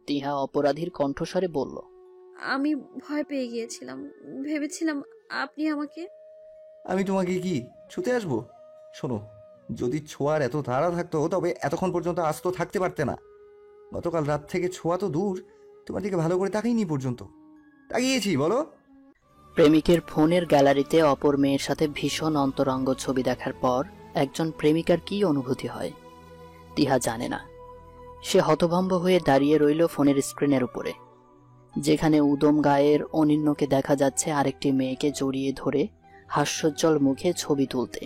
তিহা অপরাধীর কণ্ঠস্বরে বলল, আমি ভয় পেয়ে গিয়েছিলাম, ভেবেছিলাম আপনি আমাকে। আমি তোমাকে কি ছুতে আসবো? শোনো, যদি ছোঁয়ার এত তাড়া থাকতো তবে এতক্ষণ পর্যন্ত আস্ত থাকতে পারতে না। গতকাল রাত থেকে ছোঁয়া তো দূর, তোমার দিকে ভালো করে তাকাইনি পর্যন্ত। তাকিয়েছি বলো? প্রেমিকের ফোনের গ্যালারিতে অপর মেয়ের সাথে ভীষণ অন্তরঙ্গ ছবি দেখার পর একজন প্রেমিকার কি অনুভূতি হয় তিহা জানে না। সে হতভম্ব হয়ে দাঁড়িয়ে রইল ফোনের স্ক্রিনের উপরে, যেখানে উদম গায়ের অনিন্যকে দেখা যাচ্ছে আরেকটি মেয়েকে জড়িয়ে ধরে হাস্যোজ্জ্বল মুখে ছবি তুলতে।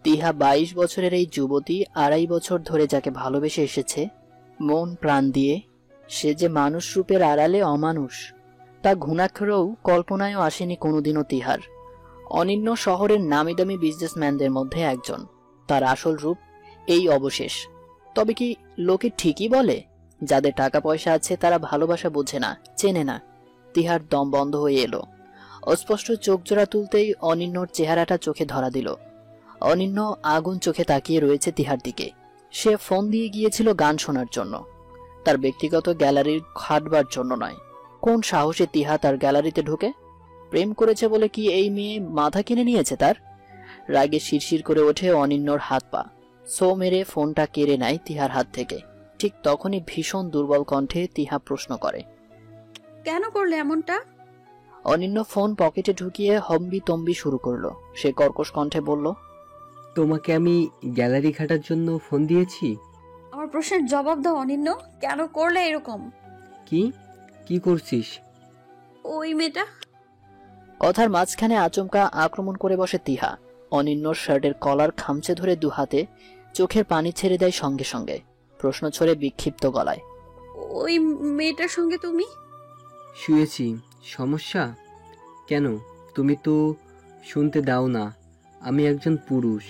তিহা 22 বছরের এই যুবতী 2.5 বছর ধরে যাকে ভালোবেসে এসেছে মন প্রাণ দিয়ে, সে যে মানুষ রূপের আড়ালে অমানুষ তা ঘুণাক্ষরেও কল্পনায়ও আসেনি কোনোদিনও তিহার। অনিন্য শহরের নামিদামি বিজনেসম্যানদের মধ্যে একজন, তার আসল রূপ এই অবশেষ। তবে কি লোকে ঠিকই বলে, যাদের টাকা পয়সা আছে তারা ভালোবাসা বোঝে না, চেনে না? তিহার দম বন্ধ হয়ে এলো। অস্পষ্ট চোখ জোড়া তুলতেই অনিন্যর চেহারাটা চোখে ধরা দিল। অনিন্য আগুন চোখে তাকিয়ে রয়েছে তিহার দিকে। সে ফোন দিয়ে গিয়েছিল গান শোনার জন্য, তার ব্যক্তিগত গ্যালারির খাটবার জন্য নয়। কোন সাহসে তিহা তার গ্যালারিতে ঢুকে? প্রেম করেছে বলে কি এই মেয়ে মাথা কিনে নিয়েছে তার? রাগে শিরশির করে ওঠে অনিন্যর হাত পা। সো মেরে ফোনটা কেড়ে নেয় তিহার হাত থেকে। ঠিক তখনই ভীষণ দুর্বল কণ্ঠে তিহা প্রশ্ন করে, কেন করলে এমনটা? অনিন্য ফোন পকেটে ঢুকিয়ে হম্বি তম্বি শুরু করলো। সে কর্কশ কণ্ঠে বলল, তোমাকে আমি গ্যালারি ঘাটার জন্য ফোন দিয়েছি? আমার প্রশ্নের জবাব দাও অনিন্য, কেন করলে এরকম? কি কি করছিস? ওই মেয়েটা। কথার মাঝখানে আচমকা আক্রমণ করে বসে তিহা। অনিন্যর শার্টের কলার খামচে ধরে দুহাতে চোখের পানি ছেড়ে দেয় সঙ্গে সঙ্গে, প্রশ্ন ছড়ে বিক্ষিপ্ত গলায়, ওই মেয়েটার সঙ্গে তুমি? শুয়েছি। সমস্যা? কেন? তুমি তো শুনতে দাও না। আমি একজন পুরুষ,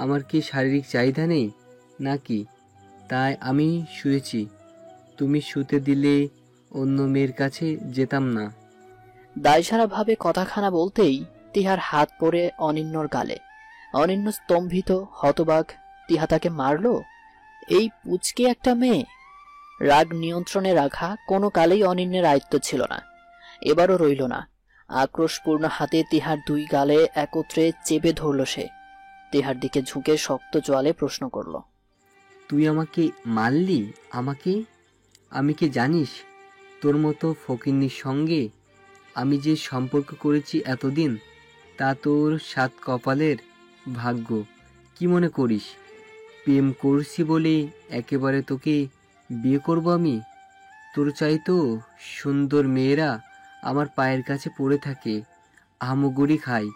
আমার কি শারীরিক চাহিদা নেই নাকি? তাই আমি শুয়েছি। তুমি শুতে দিলে অন্য মেয়ের কাছে যেতাম না। দায়সারা ভাবে কথাখানা বলতেই তিহার হাত পড়ে অনিন্যর গালে। অনিন্য স্তম্ভিত, হতবাক। তিহা তাকে মারল? এই পুচকে একটা মেয়ে! রাগ নিয়ন্ত্রণে রাখা কোনো কালেই অনিন্যের আয়ত্ত ছিল না, এবারও রইল না। আক্রোশপূর্ণ হাতে তিহার 2 গালে একত্রে চেপে ধরল সে। তিহার দিকে ঝুঁকে শক্ত জোয়ালে প্রশ্ন করল, তুই আমাকে মারলি? আমাকে? আমি কি জানিস তোর মতো ফকিন্নির সঙ্গে আমি যে সম্পর্ক করেছি এতদিন, তা তোর 7 কপালের ভাগ্য। কি মনে করিস প্রেম করছি বলে একেবারে তোকে বিয়ে করব আমি? তোর চাইতো সুন্দর মেয়েরা আমার পায়ের কাছে পড়ে থাকে, আহামগুড়ি খায়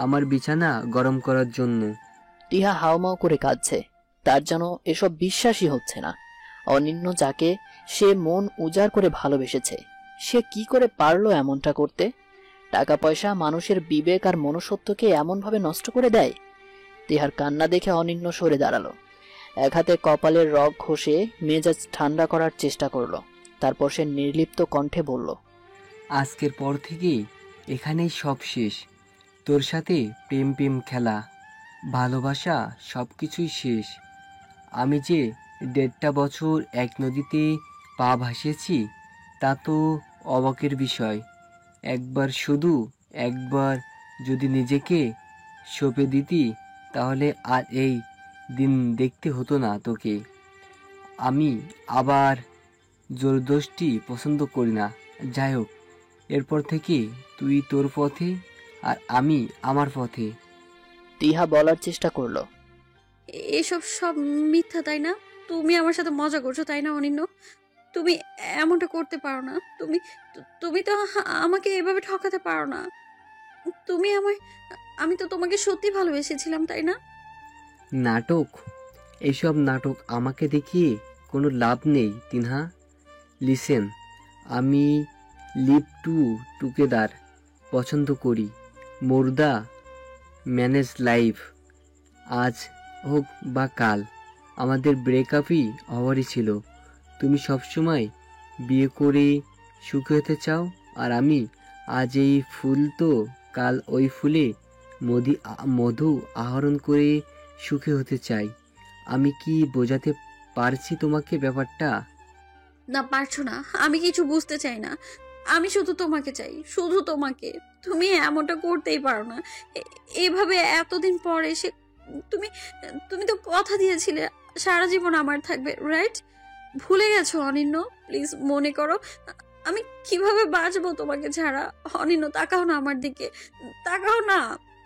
আমার বিছানা গরম করার জন্য। তিহা হাউমাউ করে কাঁদছে। তার যেন এসব বিশ্বাসই হচ্ছে না। অনিন্য যাকে সে মন উজাড় করে ভালোবেসেছে, সে কি করে পারলো এমনটা করতে? টাকা পয়সা মানুষের বিবেক আর মনুষ্যত্বকে এমনভাবে নষ্ট করে দেয়। তিহার কান্না দেখে অনিন্য সরে দাঁড়ালো। এক হাতে কপালের রগ ঘষে মেজাজ ঠান্ডা করার চেষ্টা করলো। তারপর সে নির্লিপ্ত কণ্ঠে বলল, আজকের পর থেকে এখানেই সব শেষ। তোর সাথে প্রেম প্রেম খেলা, ভালোবাসা সব কিছুই শেষ। আমি যে 1.5 বছর এক নদীতে পা ভাসিয়েছি তা তো অবাকের বিষয়। একবার যদি নিজেকে সঁপে দিতি তাহলে আর এই দিন দেখতে হতো না তোকে। আমি আবার জোরদস্তি পছন্দ করি না। যাই হোক, এরপর থেকে তুই তোর পথে আর আমি আমার পথে। তিহা বলার চেষ্টা করলো, এসব সব মিথ্যা, তাই না? তুমি আমার সাথে মজা করছো, তাই না অনিন্য? তুমি এমনটা করতে পারো না। তুমি তো আমাকে এভাবে ঠকাতে পারো না। তুমি আমায় আমি তো তোমাকে সত্যি ভালোবেসেছিলাম, তাই না? নাটক? এইসব নাটক আমাকে দেখিয়ে কোনো লাভ নেই তিনহা। লিসেন, আমি লিভ টুগেদার পছন্দ করি, মোর ম্যানেজ লাইফ। আজ হোক বা কাল আমাদের ব্রেকআপই হওয়ারই ছিল। তুমি সবসময় বিয়ে করে সুখী হতে চাও, আর আমি আজ এই ফুল তো কাল ওই ফুলে মধু আহরণ করে সুখী হতে চাই। আমি কি বোঝাতে পারছি তোমাকে ব্যাপারটা? না পারছো না, আমি কিছু বুঝতে চাই না। আমি শুধু তোমাকে চাই, শুধু তোমাকে। তুমি এমনটা করতেই পারো না। এভাবে এতদিন পর এসে তুমি তুমি তো কথা দিয়েছিলে সারা জীবন আমার থাকবে, রাইট? ভুলে গেছো অনিন্য? প্লিজ মনে করো। আমি কিভাবে বাঁচবো তোমাকে ছাড়া? অনিন্য, তাকাও না আমার দিকে, তাকাও না।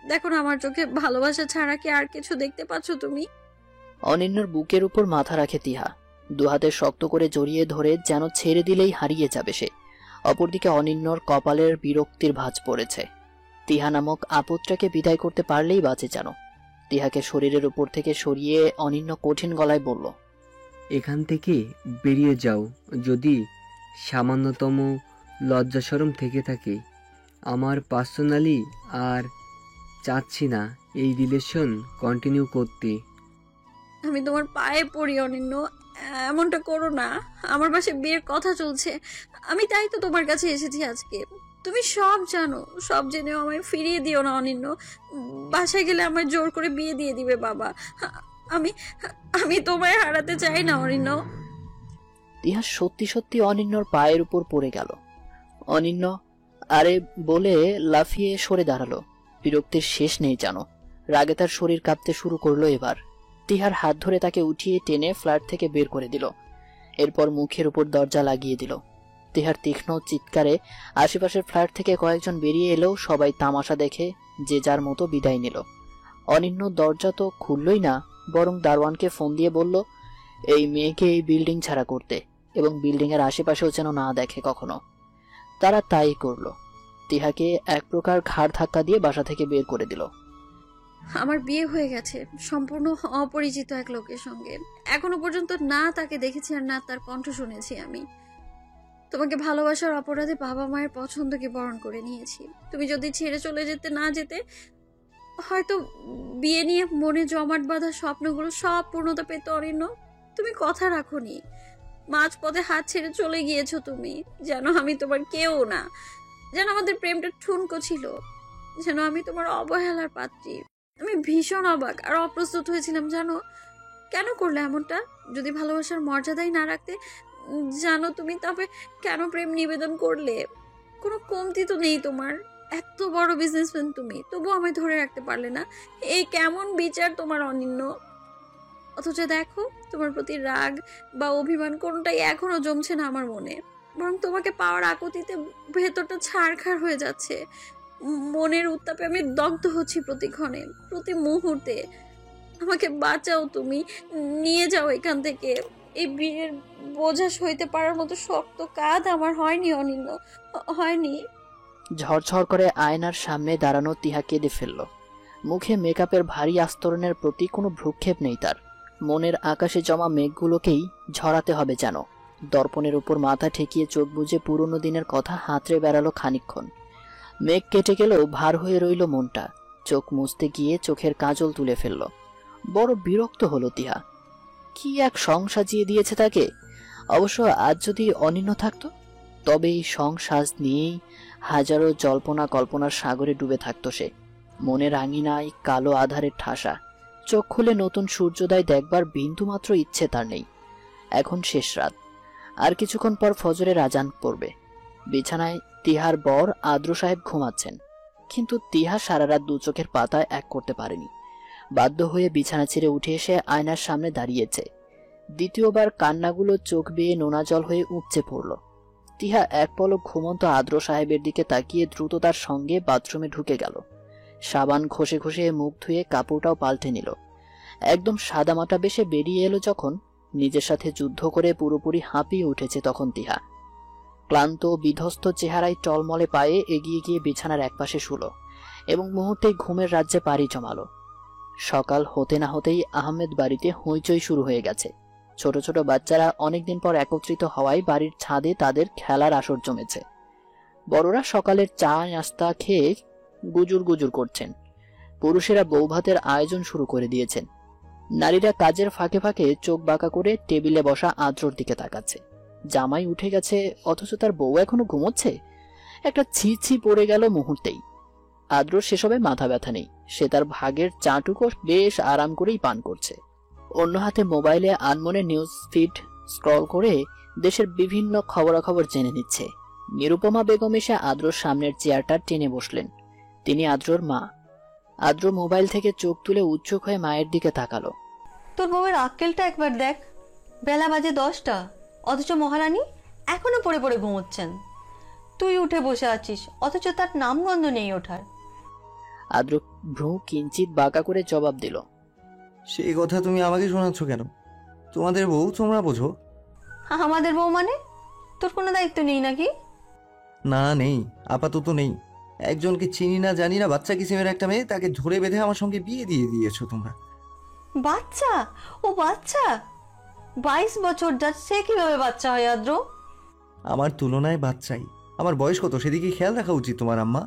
দেখো না আমার চোখে ভালোবাসা ছাড়া কি আর কিছু দেখতে পাচ্ছ তুমি? অনিন্যর বুকের উপর মাথা রাখে তিহা, দুহাতে শক্ত করে জড়িয়ে ধরে যেন ছেড়ে দিলেই হারিয়ে যাবে সে। অপরদিকে অনিন্যর কপালের বিরক্তির ভাঁজ পড়েছে। তিহা নামক আপদটাকে বিদায় করতে পারলেই বাঁচে যেন। তিহাকে শরীরের উপর থেকে সরিয়ে অনিন্য কঠিন গলায় বলল, এখান থেকে বেরিয়ে যাও যদি সামান্যতম লজ্জাশরম থেকে থাকে। আমার পার্সোনালি আর চাচ্ছি না এই রিলেশন কন্টিনিউ করতে। আমি তোমার পায়ে পড়ি অনিন্য, এমনটা করো না। আমার বাসায় বিয়ের কথা চলছে, আমি তাই তো তোমার কাছে এসেছি আজকে। তুমি সব জানো, সব জেনেও আমায় ফিরিয়ে দিও না অনিন্য। বাসায় গেলে আমায় জোর করে বিয়ে দিয়ে দিবে বাবা। আমি আমি তোমায় হারাতে চাই না অনিন্য। তিহা সত্যি সত্যি অনিন্যর পায়ের উপর পড়ে গেল। অনিন্য আরে বলে লাফিয়ে সরে দাঁড়ালো। বিরক্তির শেষ নেই যেন। রাগে তার শরীর কাঁপতে শুরু করলো এবার। তিহার হাত ধরে তাকে উঠিয়ে টেনে ফ্ল্যাট থেকে বের করে দিল। এরপর মুখের উপর দরজা লাগিয়ে দিল। তিহার তীক্ষ্ণ চিৎকারে আশেপাশের ফ্ল্যাট থেকে কয়েকজন বেরিয়ে এলেও সবাই তামাশা দেখে যে যার মতো বিদায় নিল। অনিন্য দরজা তো খুললই না, বরং দারোয়ানকে ফোন দিয়ে বলল এই মেয়েকে এই বিল্ডিং ছাড়া করতে, এবং বিল্ডিং এর আশেপাশেও যেন না দেখে কখনো। তারা তাই করল। তিহাকে এক প্রকার ঘাড় ধাক্কা দিয়ে বাসা থেকে বের করে দিল। আমার বিয়ে হয়ে গেছে সম্পূর্ণ অপরিচিত এক লোকের সঙ্গে। এখনো পর্যন্ত না তাকে দেখেছি আর না তার কণ্ঠ শুনেছি আমি। তোমাকে ভালোবাসার অপরাধে বাবা মায়ের পছন্দকে বরণ করে নিয়েছি। তুমি যদি ছেড়ে চলে যেতে হয়তো বিয়ে নিয়ে মনে জমাট বাঁধা স্বপ্নগুলো সব পূর্ণতা পেত অরিন্য। তুমি কথা রাখোনি, মাঝপথে হাত ছেড়ে চলে গিয়েছো তুমি, যেন আমি তোমার কেউ না, যেন আমাদের প্রেমটা ঠুনকো ছিল, যেন আমি তোমার অবহেলার পাত্রী। আমি ভীষণ অবাক আর অপ্রস্তুত হয়েছিলাম জানো। কেন করলে এমনটা? যদি ভালোবাসার মর্যাদাই না রাখতে জানো তুমি, তবে কেন প্রেম নিবেদন করলে? কোনো কমতি তো নেই তোমার, এত বড় বিজনেসম্যান তুমি, তবুও আমায় ধরে রাখতে পারলে না। এই কেমন বিচার তোমার অনিন্য! অথচ দেখো, তোমার প্রতি রাগ বা অভিমান কোনটাই এখনো জমছে না আমার মনে, বরং তোমাকে পাওয়ার আকুতিতে ভেতরটা ছাড়খাড় হয়ে যাচ্ছে। মনের উত্তাপে আমি দগ্ধ হচ্ছি প্রতিক্ষণে, প্রতি মুহূর্তে। আমাকে বাঁচাও তুমি, নিয়ে যাও এখান থেকে। এই বিয়ের বোঝা সইতে পারার মতো শক্ত কাঁধ আমার হয়নি অনিন্য, হয়নি। ঝরঝর করে আয়নার সামনে দাঁড়ানো তিহা কেঁদে ফেলল। মুখে মেকআপের ভারী আস্তরণের প্রতি কোনো ভ্রুক্ষেপ নেই তার। মনের আকাশে জমা মেঘগুলোকেই ঝরাতে হবে যেন। দর্পণের উপর মাথা ঠেকিয়ে চোখ বুজে পুরনো দিনের কথা হাতড়ে বেড়ালো খানিকক্ষণ। মেঘ কেটে গেলেও ভার হয়ে রইল মনটা। চোখ মুছতে গিয়ে চোখের কাজল তুলে ফেলল। বড় বিরক্ত হলো তিহা। কি এক সং সাজিয়ে দিয়েছে তাকে। অবশ্য আজ যদি অনিন্য থাকতো, তবে এই সংসাজ নিয়েই হাজারো জল্পনা কল্পনার সাগরে ডুবে থাকতো সে। মনের আঙিনায় কালো আধারের ঠাসা। চোখ খুলে নতুন সূর্যোদয় দেখবার বিন্দুমাত্র ইচ্ছে তার নেই। এখন শেষ রাত, আর কিছুক্ষণ পর ফজরের আজান পড়বে। বিছানায় তিহার বর আদ্র সাহেব ঘুমাচ্ছেন, কিন্তু তিহা সারা রাত দু চোখের পাতায় এক করতে পারেনি। বাধ্য হয়ে বিছানা ছেড়ে উঠে এসে আয়নার সামনে দাঁড়িয়েছে। দ্বিতীয়বার কান্নাগুলো চোখ বেয়ে নোনা জল হয়ে উপচে পড়ল। তিহা এক পলক ঘুমন্ত আদ্র সাহেবের দিকে তাকিয়ে দ্রুততার সঙ্গে বাথরুমে ঢুকে গেল। সাবান ঘষে ঘষে মুখ ধুয়ে কাপড়টাও পাল্টে নিল। একদম সাদামাটা বেশে বেরিয়ে এলো যখন, নিজের সাথে যুদ্ধ করে পুরোপুরি হাঁপিয়ে উঠেছে তখন তিহা। ক্লান্ত বিধ্বস্ত চেহারায় টলমলে পায়ে এগিয়ে গিয়ে বিছানার একপাশে শুল এবং মুহূর্তেই ঘুমের রাজ্যে পাড়ি জমালো। সকাল হতে না হতেই আহমেদ বাড়িতে হইচই শুরু হয়ে গেছে। ছোট ছোট বাচ্চারা অনেকদিন পর একত্রিত হওয়ায় বাড়ির ছাদে তাদের খেলার আসর জমেছে। বড়রা সকালের চা নাস্তা খেয়ে গুজুর গুজুর করছেন। পুরুষেরা বৌভাতের আয়োজন শুরু করে দিয়েছেন। নারীরা কাজের ফাঁকে ফাঁকে চোখ বাঁকা করে টেবিলে বসা আদ্রর দিকে তাকাচ্ছে। জামাই উঠে গেছে, অথচ তার বউ এখনো ঘুমোচ্ছে। একটা ছি ছি পড়ে গেল মুহূর্তেই। আদ্রর সেসবে মাথা ব্যথা নেই। সে তার ভাগের চাটুকো বেশ আরাম করেই পান করছে। অন্য হাতে মোবাইলে আনমনে নিউজ ফিড স্ক্রল করে দেশের বিভিন্ন খবরাখবর জেনে নিচ্ছে। নিরুপমা বেগম এসে আদ্রর সামনের চেয়ারটা টেনে বসলেন। তিনি আদ্রর মা। আদ্র মোবাইল থেকে চোখ তুলে উৎসুক হয়ে মায়ের দিকে তাকালো। তোর বউয়ের আক্কেলটা একবার দেখ, বেলা বাজে 10টা, অথচ মহারানী এখনো পড়ে পড়ে ঘুমোচ্ছেন। তুই উঠে বসে আছিস, অথচ তার নামগন্ধ নেই ওঠার। আদ্র ভ্রু কিঞ্চিত বাঁকা করে জবাব দিল। সেই কথা তুমি আমাকে শোনাচ্ছ কেন? তোমাদের বউ, তোমরা বোঝো। আমাদের বউ মানে? তোর কোনো দায়িত্ব নেই নাকি? না, নেই, আপাতত নেই। একজনকে চিনি না জানি না বাচ্চা কিসিমের একটা মেয়ে, তাকে ধরে বেঁধে আমার সঙ্গে বিয়ে দিয়ে দিয়েছো তোমরা। বাচ্চা? ও বাচ্চা? 22 বছর যার, সে কিভাবে বাচ্চা হয় আদ্র? আমার তুলনায় বাচ্চাই। আমার বয়স কত সেদিকে খেয়াল রাখা উচিত তোমার আম্মা।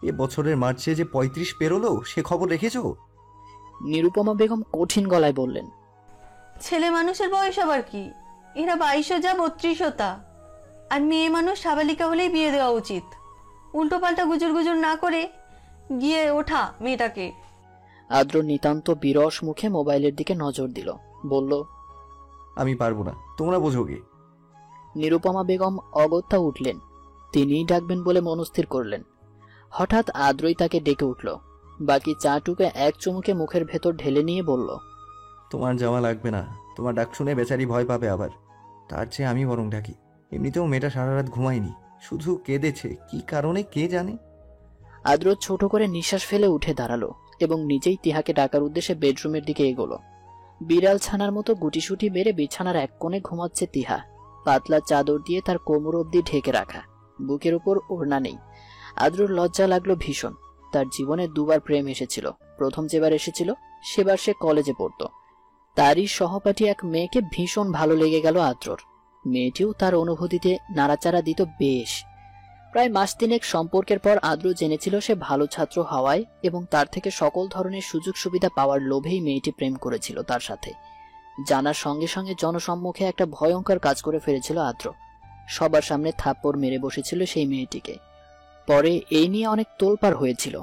এ বছরের মার্চে যে 35 পেরোলো, সে খবর রেখেছো? নিরুপমা বেগম কঠিন গলায় বললেন। ছেলে মানুষের বয়স আবার কি? এরা 22 যা 32 তা। আর মেয়ে মানুষ সাবালিকা হলেই বিয়ে দেওয়া উচিত। উল্টো পাল্টা গুজর গুজর না করে গিয়ে ওঠা মেয়েটাকে। আদ্র নিতান্ত বিরস মুখে মোবাইলের দিকে নজর দিল, বলল, আমি পারবো না, তোমরা বোঝো গে। নিরুপমা বেগম অগত্যা উঠলেন। তিনিই ডাকবেন বলে মনস্থির করলেন। হঠাৎ আদ্রই তাকে ডেকে উঠল। বাকি চাটুকে এক চুমুকে মুখের ভেতর ঢেলে নিয়ে বলল, তোমার যাওয়া লাগবে না। তোমার ডাক শুনে বেচারি ভয় পাবে আবার। তার চেয়ে আমি বরং ডাকি। এমনিতেও মেয়েটা সারা রাত ঘুমায়নি, শুধু কেঁদেছে। কি কারণে কে জানে। আদ্র ছোট করে নিঃশ্বাস ফেলে উঠে দাঁড়ালো এবং নিজেই তিহাকে ডাকার উদ্দেশ্যে বেডরুমের দিকে এগোলো। বিড়াল ছানার মতো গুটিসুটি বেড়ে বিছানার এক কোণে ঘুমাচ্ছে তিহা। পাতলা চাদর দিয়ে তার কোমর অবধি ঢেকে রাখা, বুকের উপর ওড়না নেই। আদ্রর লজ্জা লাগলো ভীষণ। তার জীবনে দুবার প্রেম এসেছিল। প্রথম যেবার এসেছিল সেবার সে কলেজে পড়তো। তারই সহপাঠী এক মেয়েকে ভীষণ ভালো লেগে গেল আদ্রর। মেয়েটিও তার অনুভূতিতে নাড়াচাড়া দিত বেশ। প্রায় মাস তিনেক সম্পর্কের পর আদ্র জেনেছিল সে ভালো ছাত্র হওয়ায় এবং তার থেকে সকল ধরনের সুযোগ সুবিধা পাওয়ার লোভেই মেয়েটি প্রেম করেছিল তার সাথে। জানার সঙ্গে সঙ্গে জনসম্মুখে একটা ভয়ঙ্কর কাজ করে ফেলেছিল আদ্র। সবার সামনে থাপ্পড় মেরে বসেছিল সেই মেয়েটিকে। পরে এই নিয়ে অনেক তোলপাড় হয়েছিল।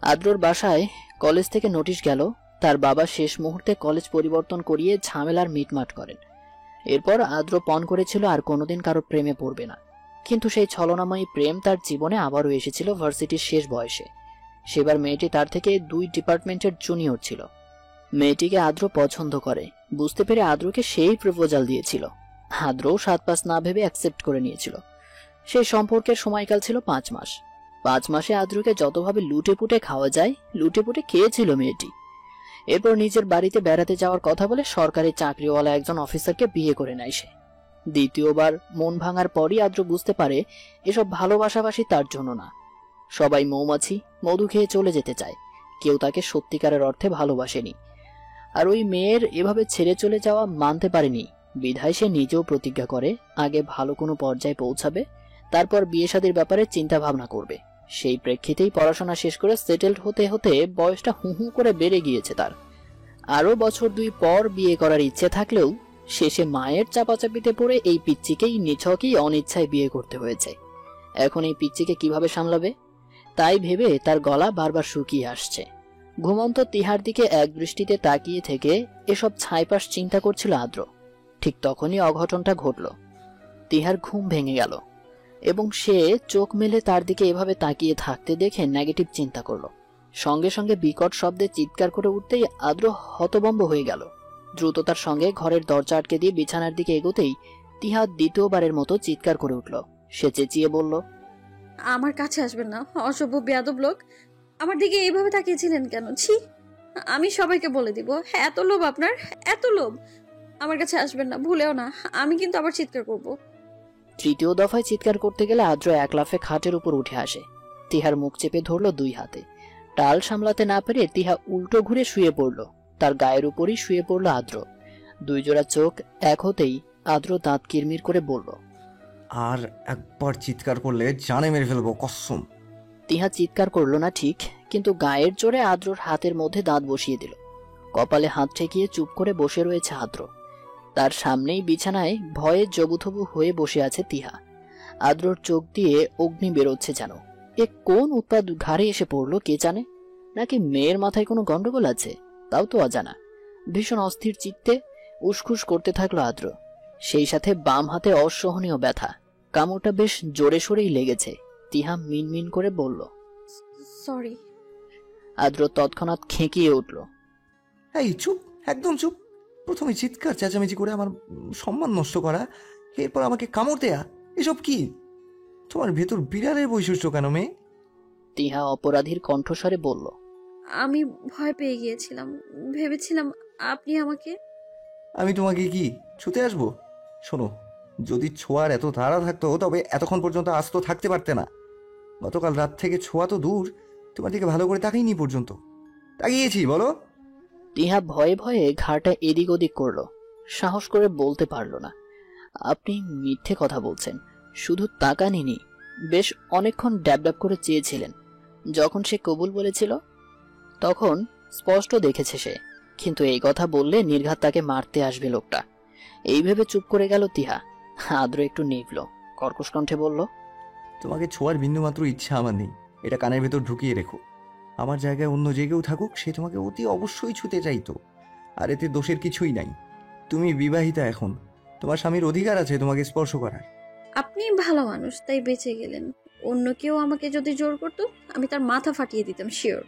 আদ্রর বাসায় কলেজ থেকে নোটিশ গেল। তার বাবা শেষ মুহূর্তে কলেজ পরিবর্তন করিয়ে ঝামেলার মিটমাট করেন। এরপর আদ্র পণ করেছিল আর কোনোদিন কারো প্রেমে পড়বে না। কিন্তু সেই ছলনাময়ী প্রেম তার জীবনে আবারও এসেছিল ভার্সিটির শেষ বয়সে। সেবার মেয়েটি তার থেকে 2 ডিপার্টমেন্টের জুনিয়র ছিল। মেয়েটিকে আদ্র পছন্দ করে বুঝতে পেরে আদ্রকে সেই প্রপোজাল দিয়েছিল। আদ্রও 7-5 না ভেবে অ্যাকসেপ্ট করে নিয়েছিল। সেই সম্পর্কের সময়কাল ছিল 5 মাস। 5 মাসে আদ্রকে যতভাবে লুটে পুটে খাওয়া যায় লুটে পুটে খেয়েছিল মেয়েটি। এরপর নিজের বাড়িতে বেড়াতে যাওয়ার কথা বলে সরকারি চাকরিওয়ালা একজন অফিসারকে বিয়ে করে নেয় সে। দ্বিতীয়বার মন ভাঙার পরই আদ্র বুঝতে পারে এসব ভালোবাসাবাসি তার জন্য না। সবাই মৌমাছি, মধু খেয়ে চলে যেতে চায়। কেউ তাকে সত্যিকারের অর্থে ভালোবাসেনি। আর ওই মেয়ের এভাবে ছেড়ে চলে যাওয়া মানতে পারেনি। বিধায় সে নিজেও প্রতিজ্ঞা করে আগে ভালো কোনো পর্যায়ে পৌঁছাবে, তারপর বিয়ে শাদীর ব্যাপারে চিন্তা ভাবনা করবে। সেই প্রেক্ষিতেই পড়াশোনা শেষ করে সেটেলড হতে হতে বয়সটা হু হু করে বেড়ে গিয়েছে তার। আরো বছর 2 পর বিয়ে করার ইচ্ছে থাকলেও শেষে মায়ের চাপাচাপিতে পড়ে এই পিচ্চিকেই নিছকই অনিচ্ছায় বিয়ে করতে হয়েছে। এখন এই পিচ্চিকে কিভাবে সামলাবে তাই ভেবে তার গলা বারবার শুকিয়ে আসছে। ঘুমন্ত তিহার দিকে এক দৃষ্টিতে তাকিয়ে থেকে এসব ছাইপাশ চিন্তা করছিল আদ্র। ঠিক তখনই অঘটনটা ঘটল। তিহার ঘুম ভেঙে গেল এবং সে চোখ মেলে তার দিকে এভাবে তাকিয়ে থাকতে দেখে নেগেটিভ চিন্তা করলো। সঙ্গে সঙ্গে বিকট শব্দে চিৎকার করে উঠতেই আদ্র হতভম্ব হয়ে গেল। দ্রুততার সঙ্গে ঘরের দরজা আটকে দিয়ে বিছানার দিকে এগোতেই তিহা দ্বিতীয়বারের মতো চিৎকার করে উঠল। সে চেঁচিয়ে বলল, আমার কাছে আসবেন না, অসভ্য বেয়াদব লোক। আমার দিকে এইভাবে তাকিয়েছিলেন কেন? ছি, আমি সবাইকে বলে দিব। এত লোভ আপনার, এত লোভ। আমার কাছে আসবেন না, ভুলেও না। আমি কিন্তু আবার চিৎকার করব। তৃতীয় দফায় চিৎকার করতে গেলে আদ্র এক লাফে খাটের উপর উঠে আসে। তিহার মুখ চেপে ধরল 2 হাতে। টাল সামলাতে না পেরে তিহা উল্টো ঘুরে শুয়ে পড়ল। তার গায়ের উপরই শুয়ে পড়ল আদ্র। 2 জোড়া চোখ এক হতেই আদ্র দাঁত কিরমির করে বলল, আর একবার চিৎকার করলে জানে মেরে ফেলবো কসম। তিহা চিৎকার করল না ঠিক, কিন্তু গায়ের জোরে আদ্রর হাতের মধ্যে দাঁত বসিয়ে দিল। কপালে হাত ঠেকিয়ে চুপ করে বসে রয়েছে আদ্র। তার সামনেই বিছানায় ভয়ে জবুথবু হয়ে বসে আছে তিহা। আদ্রর চোখ দিয়ে অগ্নি বেরোচ্ছে যেন। এ কোন উৎপাত ঘাড়ে এসে পড়লো কে জানে। নাকি মেয়ের মাথায় কোনো গন্ডগোল আছে, তাও তো অজানা। ভীষণ অস্থির চিত্তে উসখুস করতে থাকলো আদ্র। সেই সাথে বাম হাতে অসহনীয় ব্যথা। কামড়টা বেশ জোরে সোরেই লেগেছে। তিহা মিনমিন করে বলল। সরি। আদ্র তৎক্ষণাৎ খেঁকিয়ে উঠল। এই চুপ, একদম চুপ। প্রথমে চিৎকার চেঁচামেচি করে আমার সম্মান নষ্ট করা, এরপর আমাকে কামড় দেয়া, এসব কি? তোমার ভেতর বিড়ালের বৈশিষ্ট্য কেন মেয়ে? তিহা অপরাধীর কণ্ঠস্বরে বলল। আমি ভয় পেয়ে গিয়েছিলাম, ভেবেছিলাম আপনি আমাকে। আমি তোমাকে কি ছুতে আসবো? শোনো, যদি ছোঁয়ার এত তাড়া থাকতো তবে এতক্ষণ পর্যন্ত আস্ত থাকতে পারতে না। গতকাল রাত থেকে ছোঁয়া তো দূর, তোমার দিকে ভালো করে তাকাইনি পর্যন্ত। তাকিয়েছি বলো? তিহা ভয়ে ভয়ে ঘাড়টা এদিক ওদিক করল। সাহস করে বলতে পারল না। আপনি মিথ্যে কথা বলছেন, শুধু তাকানিনি, বেশ অনেকক্ষণ ড্যাব করে চেয়েছিলেন। যখন সে কবুল বলেছিল তখন স্পষ্ট দেখেছে সে, কিন্তু এই কথা বললে নির্ঘাত তাকে মারতে আসবে লোকটা। এই ভেবে চুপ করে গেল তিহা। আদ্র একটু নিভল, কর্কশ কণ্ঠে বলল। তোমাকে ছোঁয়ার বিন্দুমাত্র ইচ্ছা আমার নেই, এটা কানের ভেতর ঢুকিয়ে রেখো। আমার জায়গায় অন্য যে কেউ থাকুক, সে তোমাকে অতি অবশ্যই ছুতে চাইতো, আর এতে দোষের কিছুই নাই। তুমি বিবাহিতা এখন, তোমার স্বামীর অধিকার আছে তোমাকে স্পর্শ করার। আপনি ভালো মানুষ তাই বেঁচে গেলেন, অন্য কেউ আমাকে যদি জোর করতো আমি তার মাথা ফাটিয়ে দিতাম, শিওর।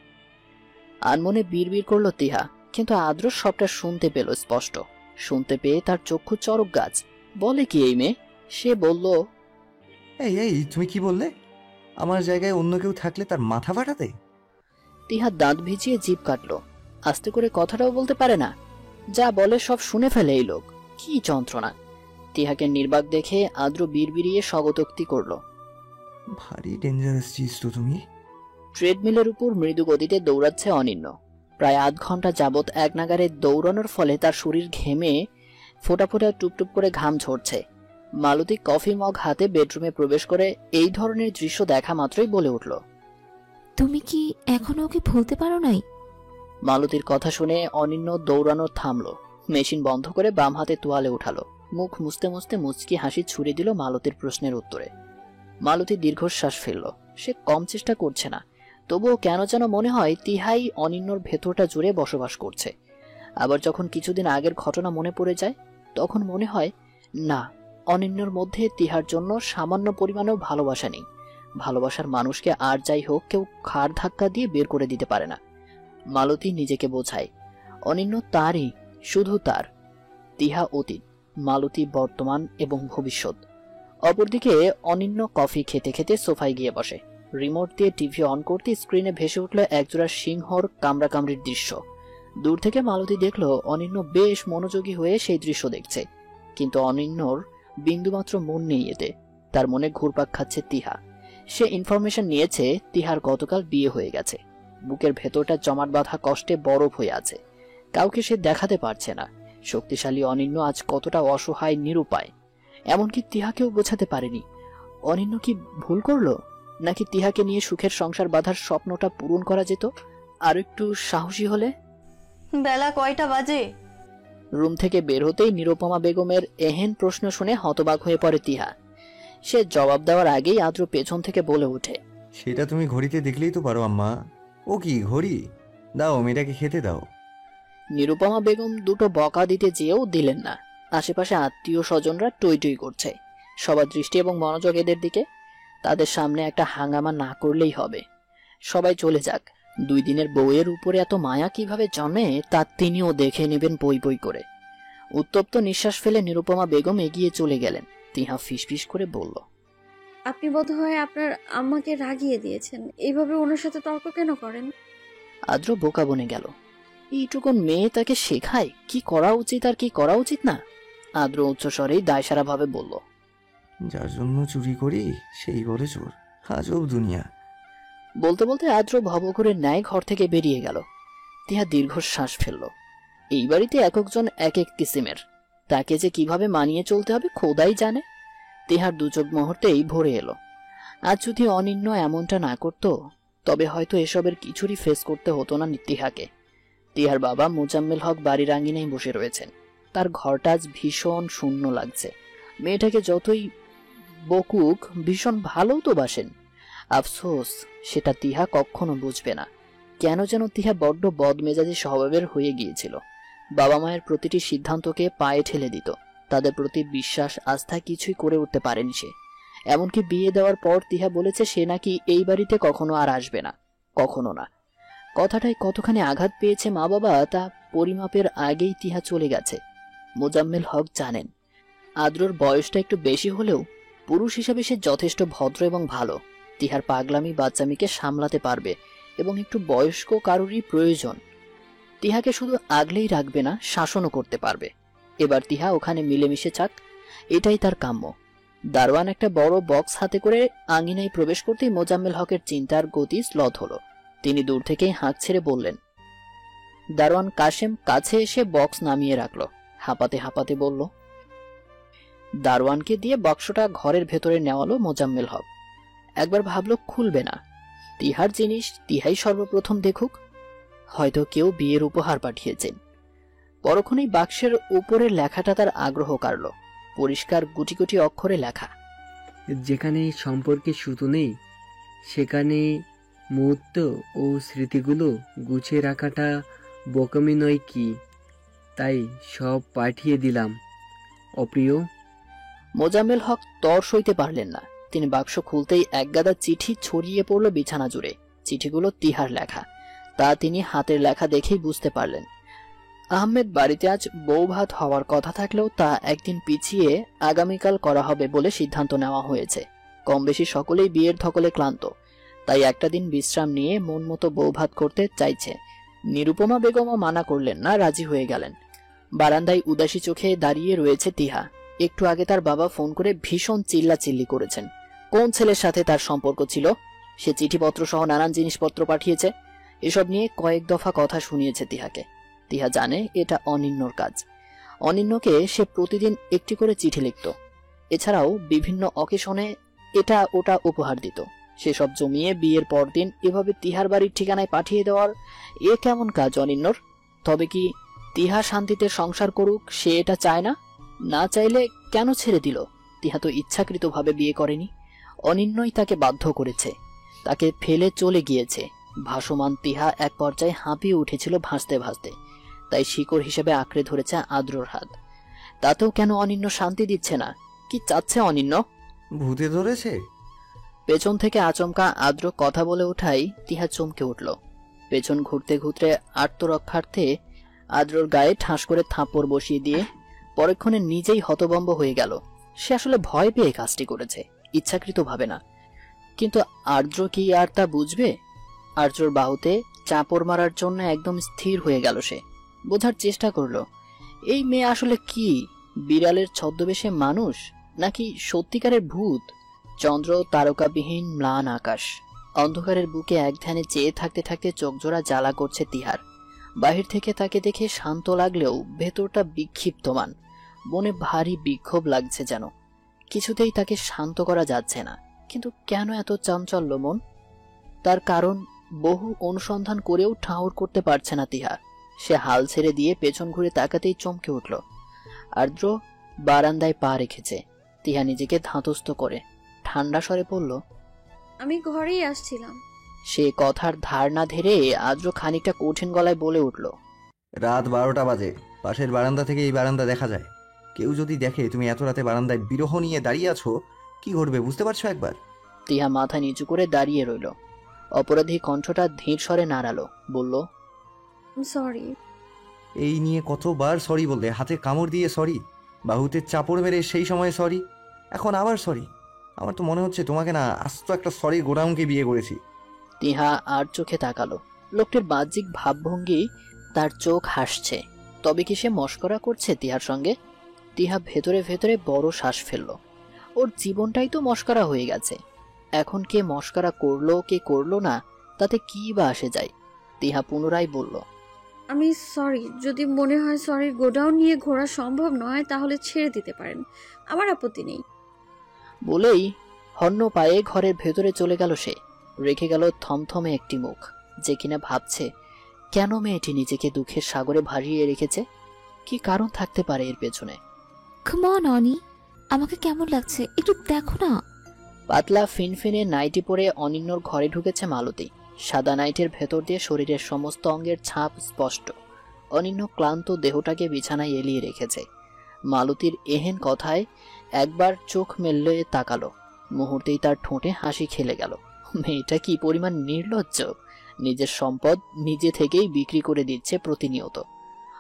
আনমনে বিড়বিড় করল তিহা, কিন্তু আদ্র সবটা শুনতে পেল স্পষ্ট। শুনতে পেয়ে তার চক্ষু চরক গাছ। বলে কি এই মেয়ে? সে বলল। এই এই তুমি কি বললে? আমার জায়গায় অন্য কেউ থাকলে তার মাথা ফাটাতে? তিহা দাঁত ভিজিয়ে জিভ কাটল। আস্তে করে কথাটাও বলতে পারে না, যা বলে সব শুনে ফেলে এই লোক। কি যন্ত্রণা! তিহাকে নির্বাক দেখে আদ্র বিড়বিড়িয়ে স্বগতোক্তি করল। ভারী ডেঞ্জারাস চিজ তো তুমি। ট্রেডমিলের উপর মৃদু গতিতে দৌড়াচ্ছে অনিন্য। প্রায় আধ ঘন্টা যাবৎ এক নাগারে দৌড়ানোর ফলে তার শরীর ঘেমে ফোঁটা ফোঁটা টুপটুপ করে ঘাম ঝরছে। মালতী কফি মগ হাতে বেডরুমে প্রবেশ করে এই ধরনের দৃশ্য দেখা মাত্রই বলে উঠল। তুমি কি এখনো ওকে ভুলতে পারো নাই? মালতীর কথা শুনে অনিন্য দৌড়ানো থামল। মেশিন বন্ধ করে বাম হাতে তোয়ালে উঠালো। মুখ মুছতে মুছতে মুচকি হাসি ছুড়ে দিল মালতীর প্রশ্নের উত্তরে। মালতী দীর্ঘশ্বাস ফেলল। সে কম চেষ্টা করছে না, তবুও কেন যেন মনে হয় তিহাই অনিন্যর ভেতরটা জুড়ে বসবাস করছে। আবার যখন কিছুদিন আগের ঘটনা মনে পড়ে যায়, তখন মনে হয় না, অনিন্যর মধ্যে তিহার জন্য সামান্য পরিমাণেও ভালোবাসা নেই। ভালোবাসার মানুষকে আর যাই হোক কেউ ঘাড় ধাক্কা দিয়ে বের করে দিতে পারে না। মালতী নিজেকে বোঝায়, অনিন্য তারই, শুধু তার। তিহা অতীত, মালতী বর্তমান এবং ভবিষ্যৎ। অপরদিকে অনিন্য কফি খেতে খেতে সোফায় গিয়ে বসে। রিমোট দিয়ে টিভি অন করতে স্ক্রিনে ভেসে উঠল একজোড়া সিংহর কামড়াকামড়ির দৃশ্য। দূর থেকে মালতী দেখল অনিন্য বেশ মনোযোগী হয়ে সেই দৃশ্য দেখছে, কিন্তু অনিন্যর বিন্দুমাত্র মন নেই এতে। তার মনে ঘুরপাক খাচ্ছে তিহা। সে ইনফরমেশন নিয়েছে তিহার গতকাল বিয়ে হয়ে গেছে। বুকের ভেতরটা জমাট বাঁধা কষ্টে বরফ হয়ে আছে। কাউকে সে দেখাতে পারছে না শক্তিশালী অনিন্য আজ কতটা অসহায়, নিরুপায়। এমনকি তিহাকেও বোঝাতে পারেনি। অনিন্য কি ভুল করলো, নাকি তিহাকে নিয়ে সুখের সংসার বাঁধার স্বপ্নটা পূরণ করা যেত আর একটু সাহসী হলে? বেলা কয়টা বাজে? রুম থেকে বের হতেই নিরুপমা বেগমের এহেন প্রশ্ন শুনে হতবাক হয়ে পড়ে তিহা। সে জবাব দেওয়ার আগেই আদ্র পেছন থেকে বলে ওঠে। সেটা তুমি ঘড়িতে দেখলেই তো পারো আম্মা। ও কি ঘড়ি? দাও, মেয়েটাকে খেতে দাও। নিরুপমা বেগম দুটো বকা দিতে যেও দিলেন না। আশেপাশে আত্মীয় স্বজনরা টই টই করছে, সবার দৃষ্টি এবং মনোযোগ এদের দিকে। তাদের সামনে একটা হাঙ্গামা না করলেই হবে। সবাই চলে যাক, 2 দিনের বউয়ের উপরে এত মায়া কিভাবে জন্মে তা তিনিও দেখে নেবেন বই বই করে। উত্তপ্ত নিঃশ্বাস ফেলে নিরুপমা বেগম এগিয়ে চলে গেলেন। তিহা ফিসফিস করে বলল। আপনি বোধহয় আপনার আম্মাকে রাগিয়ে দিয়েছেন, এইভাবে ওনার সাথে তর্ক কেন করেন? আদ্র বোকা বনে গেল। এইটুকুন মেয়ে তাকে শেখায় কি করা উচিত আর কি করা উচিত না। আদ্র উচ্চস্বরেই দায়সারা ভাবে বলল। যার জন্য চুরি করি সেই বলে চোর, আজব দুনিয়া। বলতে বলতে আদ্র ভবঘুরের ন্যায় ঘর থেকে বেরিয়ে গেল। তিহা দীর্ঘশ্বাস ফেলল। এই বাড়িতে এক একজন এক এক কিসিমের, তাকে যে কিভাবে মানিয়ে চলতে হবে খোদাই জানে। তিহার দুচোখ মুহূর্তেই ভরে এলো। আজ যদি অনিন্য এমনটা না করত, তবে হয়তো এসবের কিছুরই ফেস করতে হতো না তিহাকে। তিহার বাবা মোজাম্মেল হক বাড়ির আঙ্গিনায় বসে রয়েছেন। তার ঘরটা আজ ভীষণ শূন্য লাগছে। মেয়েটাকে যতই বকুক ভীষণ ভালো তো বাসেন। আফসোস, সেটা তিহা কখনো বুঝবে না। কেন যেন তিহা বড্ড বদমেজাজি স্বভাবের হয়ে গিয়েছিল। বাবা মায়ের প্রতিটি সিদ্ধান্তকে পায়ে ঠেলে দিত। তাদের প্রতি বিশ্বাস আস্থা কিছুই করে উঠতে পারেনি সে। এমনকি বিয়ে দেওয়ার পর তিহা বলেছে সে নাকি এই বাড়িতে কখনো আর আসবে না, কখনো না। কথাটায় কতখানি আঘাত পেয়েছে মা বাবা তা পরিমাপের আগেই তিহা চলে গেছে। মোজাম্মেল হক জানেন আদ্রর বয়সটা একটু বেশি হলেও পুরুষ হিসেবে সে যথেষ্ট ভদ্র এবং ভালো। তিহার পাগলামি বাচ্চামিকে সামলাতে পারবে এবং একটু বয়স্ক কারোরই প্রয়োজন। তিহাকে শুধু আগলেই রাখবে না, শাসনও করতে পারবে। এবার তিহা ওখানে মিলেমিশে চাক, এটাই তার কাম্য। দারোয়ান একটা বড় বক্স হাতে করে আঙিনায় প্রবেশ করতেই মোজাম্মেল হকের চিন্তার গতি স্লথ হলো। তিনি দূর থেকেই হাঁক ছেড়ে বললেন। দারোয়ান কাশেম কাছে এসে বক্স নামিয়ে রাখলো, হাঁপাতে হাঁপাতে বলল। দারোয়ানকে দিয়ে বক্সটা ঘরের ভেতরে নেওয়ালো মোজাম্মেল হক। একবার ভাবলো খুলবে না, তিহার জিনিস তিহাই সর্বপ্রথম দেখুক, হয়তো কেউ বিয়ের উপহার পাঠিয়েছেন। পরক্ষণেই বাক্সের উপরের লেখাটা তার আগ্রহ কাড়ল। পরিষ্কার গুটি গুটি অক্ষরে লেখা। যেখানে সম্পর্কের সুতো নেই সেখানে মুহূর্ত ও স্মৃতিগুলো গুছিয়ে রাখাটা বোকামি নয় কি? তাই সব পাঠিয়ে দিলাম অপ্রিয়। মোজাম্মেল হক তর সইতে পারলেন না। তিনি বাক্স খুলতেই একগাদা চিঠি ছড়িয়ে পড়ল বিছানা জুড়ে। চিঠিগুলো তিহার লেখা, তা তিনি হাতের লেখা দেখেই বুঝতে পারলেন। আহমেদ বাড়িতে আজ বউ ভাত হওয়ার কথা থাকলেও তা একদিন পিছিয়ে আগামীকাল করা হবে বলে সিদ্ধান্ত নেওয়া হয়েছে। কম বেশি সকলেই বিয়ের ধকলে ক্লান্ত, তাই একটা দিন বিশ্রাম নিয়ে মন মতো বউ ভাত করতে চাইছে। নিরুপমা বেগমও মানা করলেন না, রাজি হয়ে গেলেন। বারান্দায় উদাসী চোখে দাঁড়িয়ে রয়েছে তিহা। একটু আগে তার বাবা ফোন করে ভীষণ চিল্লাচিল্লি করেছেন। কোন ছেলের সাথে তার সম্পর্ক ছিল, সে চিঠিপত্র সহ নানান জিনিসপত্র পাঠিয়েছে, এসব নিয়ে কয়েক দফা কথা শুনিয়েছে তিহাকে। তিহা জানে এটা অনিন্যর কাজ। অনিন্যকে সে প্রতিদিন একটি করে চিঠি লিখত, এছাড়াও বিভিন্ন অকেশনে এটা ওটা উপহার দিত। সেসব জমিয়ে বিয়ের পরদিন এভাবে তিহার বাড়ির ঠিকানায় পাঠিয়ে দেওয়ার এ কেমন কাজ অনিন্যর? তবে কি তিহা শান্তিতে সংসার করুক সে এটা চায় না? না চাইলে কেন ছেড়ে দিল? তিহা তো ইচ্ছাকৃতভাবে বিয়ে করেনি, অনিন্যই তাকে বাধ্য করেছে, তাকে ফেলে চলে গিয়েছে। ভাসমান তিহা এক পর্যায়ে হাঁপিয়ে উঠেছিল ভাসতে ভাসতে, তাই শিকড় হিসেবে আঁকড়ে ধরেছে আদ্রর হাত। তাতেও কেন অনিন্য শান্তি দিচ্ছে না? কি চাচ্ছে অনিন্য? ভূতে ধরেছে? পেছন থেকে আচমকা আদ্র কথা বলে ওঠাই তিহা চমকে উঠল। পেছন ঘুরতে ঘুরতে আত্মরক্ষার্থে আদ্রর গায়ে ঠাস করে থাপ্পড় বসিয়ে দিয়ে পরক্ষণে নিজেই হতভম্ব হয়ে গেল। সে আসলে ভয় পেয়ে কাজটি করেছে, ইচ্ছাকৃতভাবে না। কিন্তু আর্দ্র কি আর তা বুঝবে? আর্দ্রর বাহুতে চাপড় মারার জন্য একদম স্থির হয়ে গেল সে। বোঝার চেষ্টা করলো এই মেয়ে আসলে কি, বিড়ালের ছদ্মবেশে মানুষ নাকি সত্যিকারের ভূত? চন্দ্র, তারকাবিহীন ম্লান আকাশ, অন্ধকারের বুকে এক ধ্যানে চেয়ে থাকতে থাকতে চোখজোড়া জ্বালা করছে তিহার। বাহির থেকে তাকে দেখে শান্ত লাগলেও ভেতরটা বিক্ষিপ্তমান, মনে ভারী বিক্ষোভ লাগছে যেন। কিছুতেই তাকে শান্ত করা যাচ্ছে না। কিন্তু কেন এত চাঞ্চল্য মন? তার কারণ বহু অনুসন্ধান করেও ঠাউর করতে পারছে না তিহা। সে হাল ছেড়ে দিয়ে পেছন ঘুরে তাকাতেই চমকে উঠল। আর্দ্র বারান্দায় পা রেখেছে। তিহা নিজেকে ধাতস্থ করে ঠান্ডা স্বরে বলল, আমি ঘরেই আসছিলাম। সে কথার ধার না ধরে আদ্র খানিকটা কঠিন গলায় বলে উঠল, রাত 12টা বাজে, পাশের বারান্দা থেকে এই বারান্দা দেখা যায়। কেউ যদি দেখে তুমি এত রাতে বারান্দায় বিরহ নিয়ে দাঁড়িয়ে আছো, কি ঘটবে বুঝতে পারছো একবার? তিহা মাথা নিচু করে দাঁড়িয়ে রইল। অপরাধী কণ্ঠটা ধীর স্বরে নাড়ালো, বলল, সরি। এই নিয়ে কতবার সরি বললে, হাতে কামড় দিয়ে সরি, বাহুতে চাপড় মেরে সেই সময় সরি, এখন আবার সরি। আমার তো মনে হচ্ছে তোমাকে না আস্ত একটা সরি গোডাউনকে বিয়ে করেছি। তিহা আর চোখে তাকালো। লোকটির বাহ্যিক ভাবভঙ্গি তার চোখ হাসছে। তবে কি সে মশকরা করছে তিহার সঙ্গে? তিহা ভেতরে ভেতরে বড় শ্বাস ফেলল। ওর জীবনটাই তো মশকরা হয়ে গেছে। এখন কে মশকরা করলো কে করলো না তাতে কি বা আসে যায়? তিহা পুনরায় বলল, আমি সরি। যদি মনে হয় সরির গোডাউন নিয়ে ঘোরা সম্ভব নয় তাহলে ছেড়ে দিতে পারেন, আমার আপত্তি নেই। বলেই হন্য পায়ে ঘরের ভেতরে চলে গেল সে। রেখে গেল থমথমে একটি মুখ, যে কিনা ভাবছে কেন মেয়েটি নিজেকে দুঃখের সাগরে ভারিয়ে রেখেছে। কি কারণ থাকতে পারে এর পেছনে? কাম অন অনি, আমাকে কেমন লাগছে একটু দেখো না। পাতলা ফিনফিনে নাইটি পরে অনিন্যর ঘরে ঢুকেছে মালতী। সাদা নাইটের ভেতর দিয়ে শরীরের সমস্ত অঙ্গের ছাপ স্পষ্ট। অনিন্য ক্লান্ত দেহটাকে বিছানায় এলিয়ে রেখেছে। মালতীর এহেন কথায় একবার চোখ মেললে তাকালো, মুহূর্তেই তার ঠোঁটে হাসি খেলে গেল। মেয়েটা কি পরিমাণ নির্লজ্জ, নিজের সম্পদ নিজে থেকেই বিক্রি করে দিচ্ছে প্রতিনিয়ত।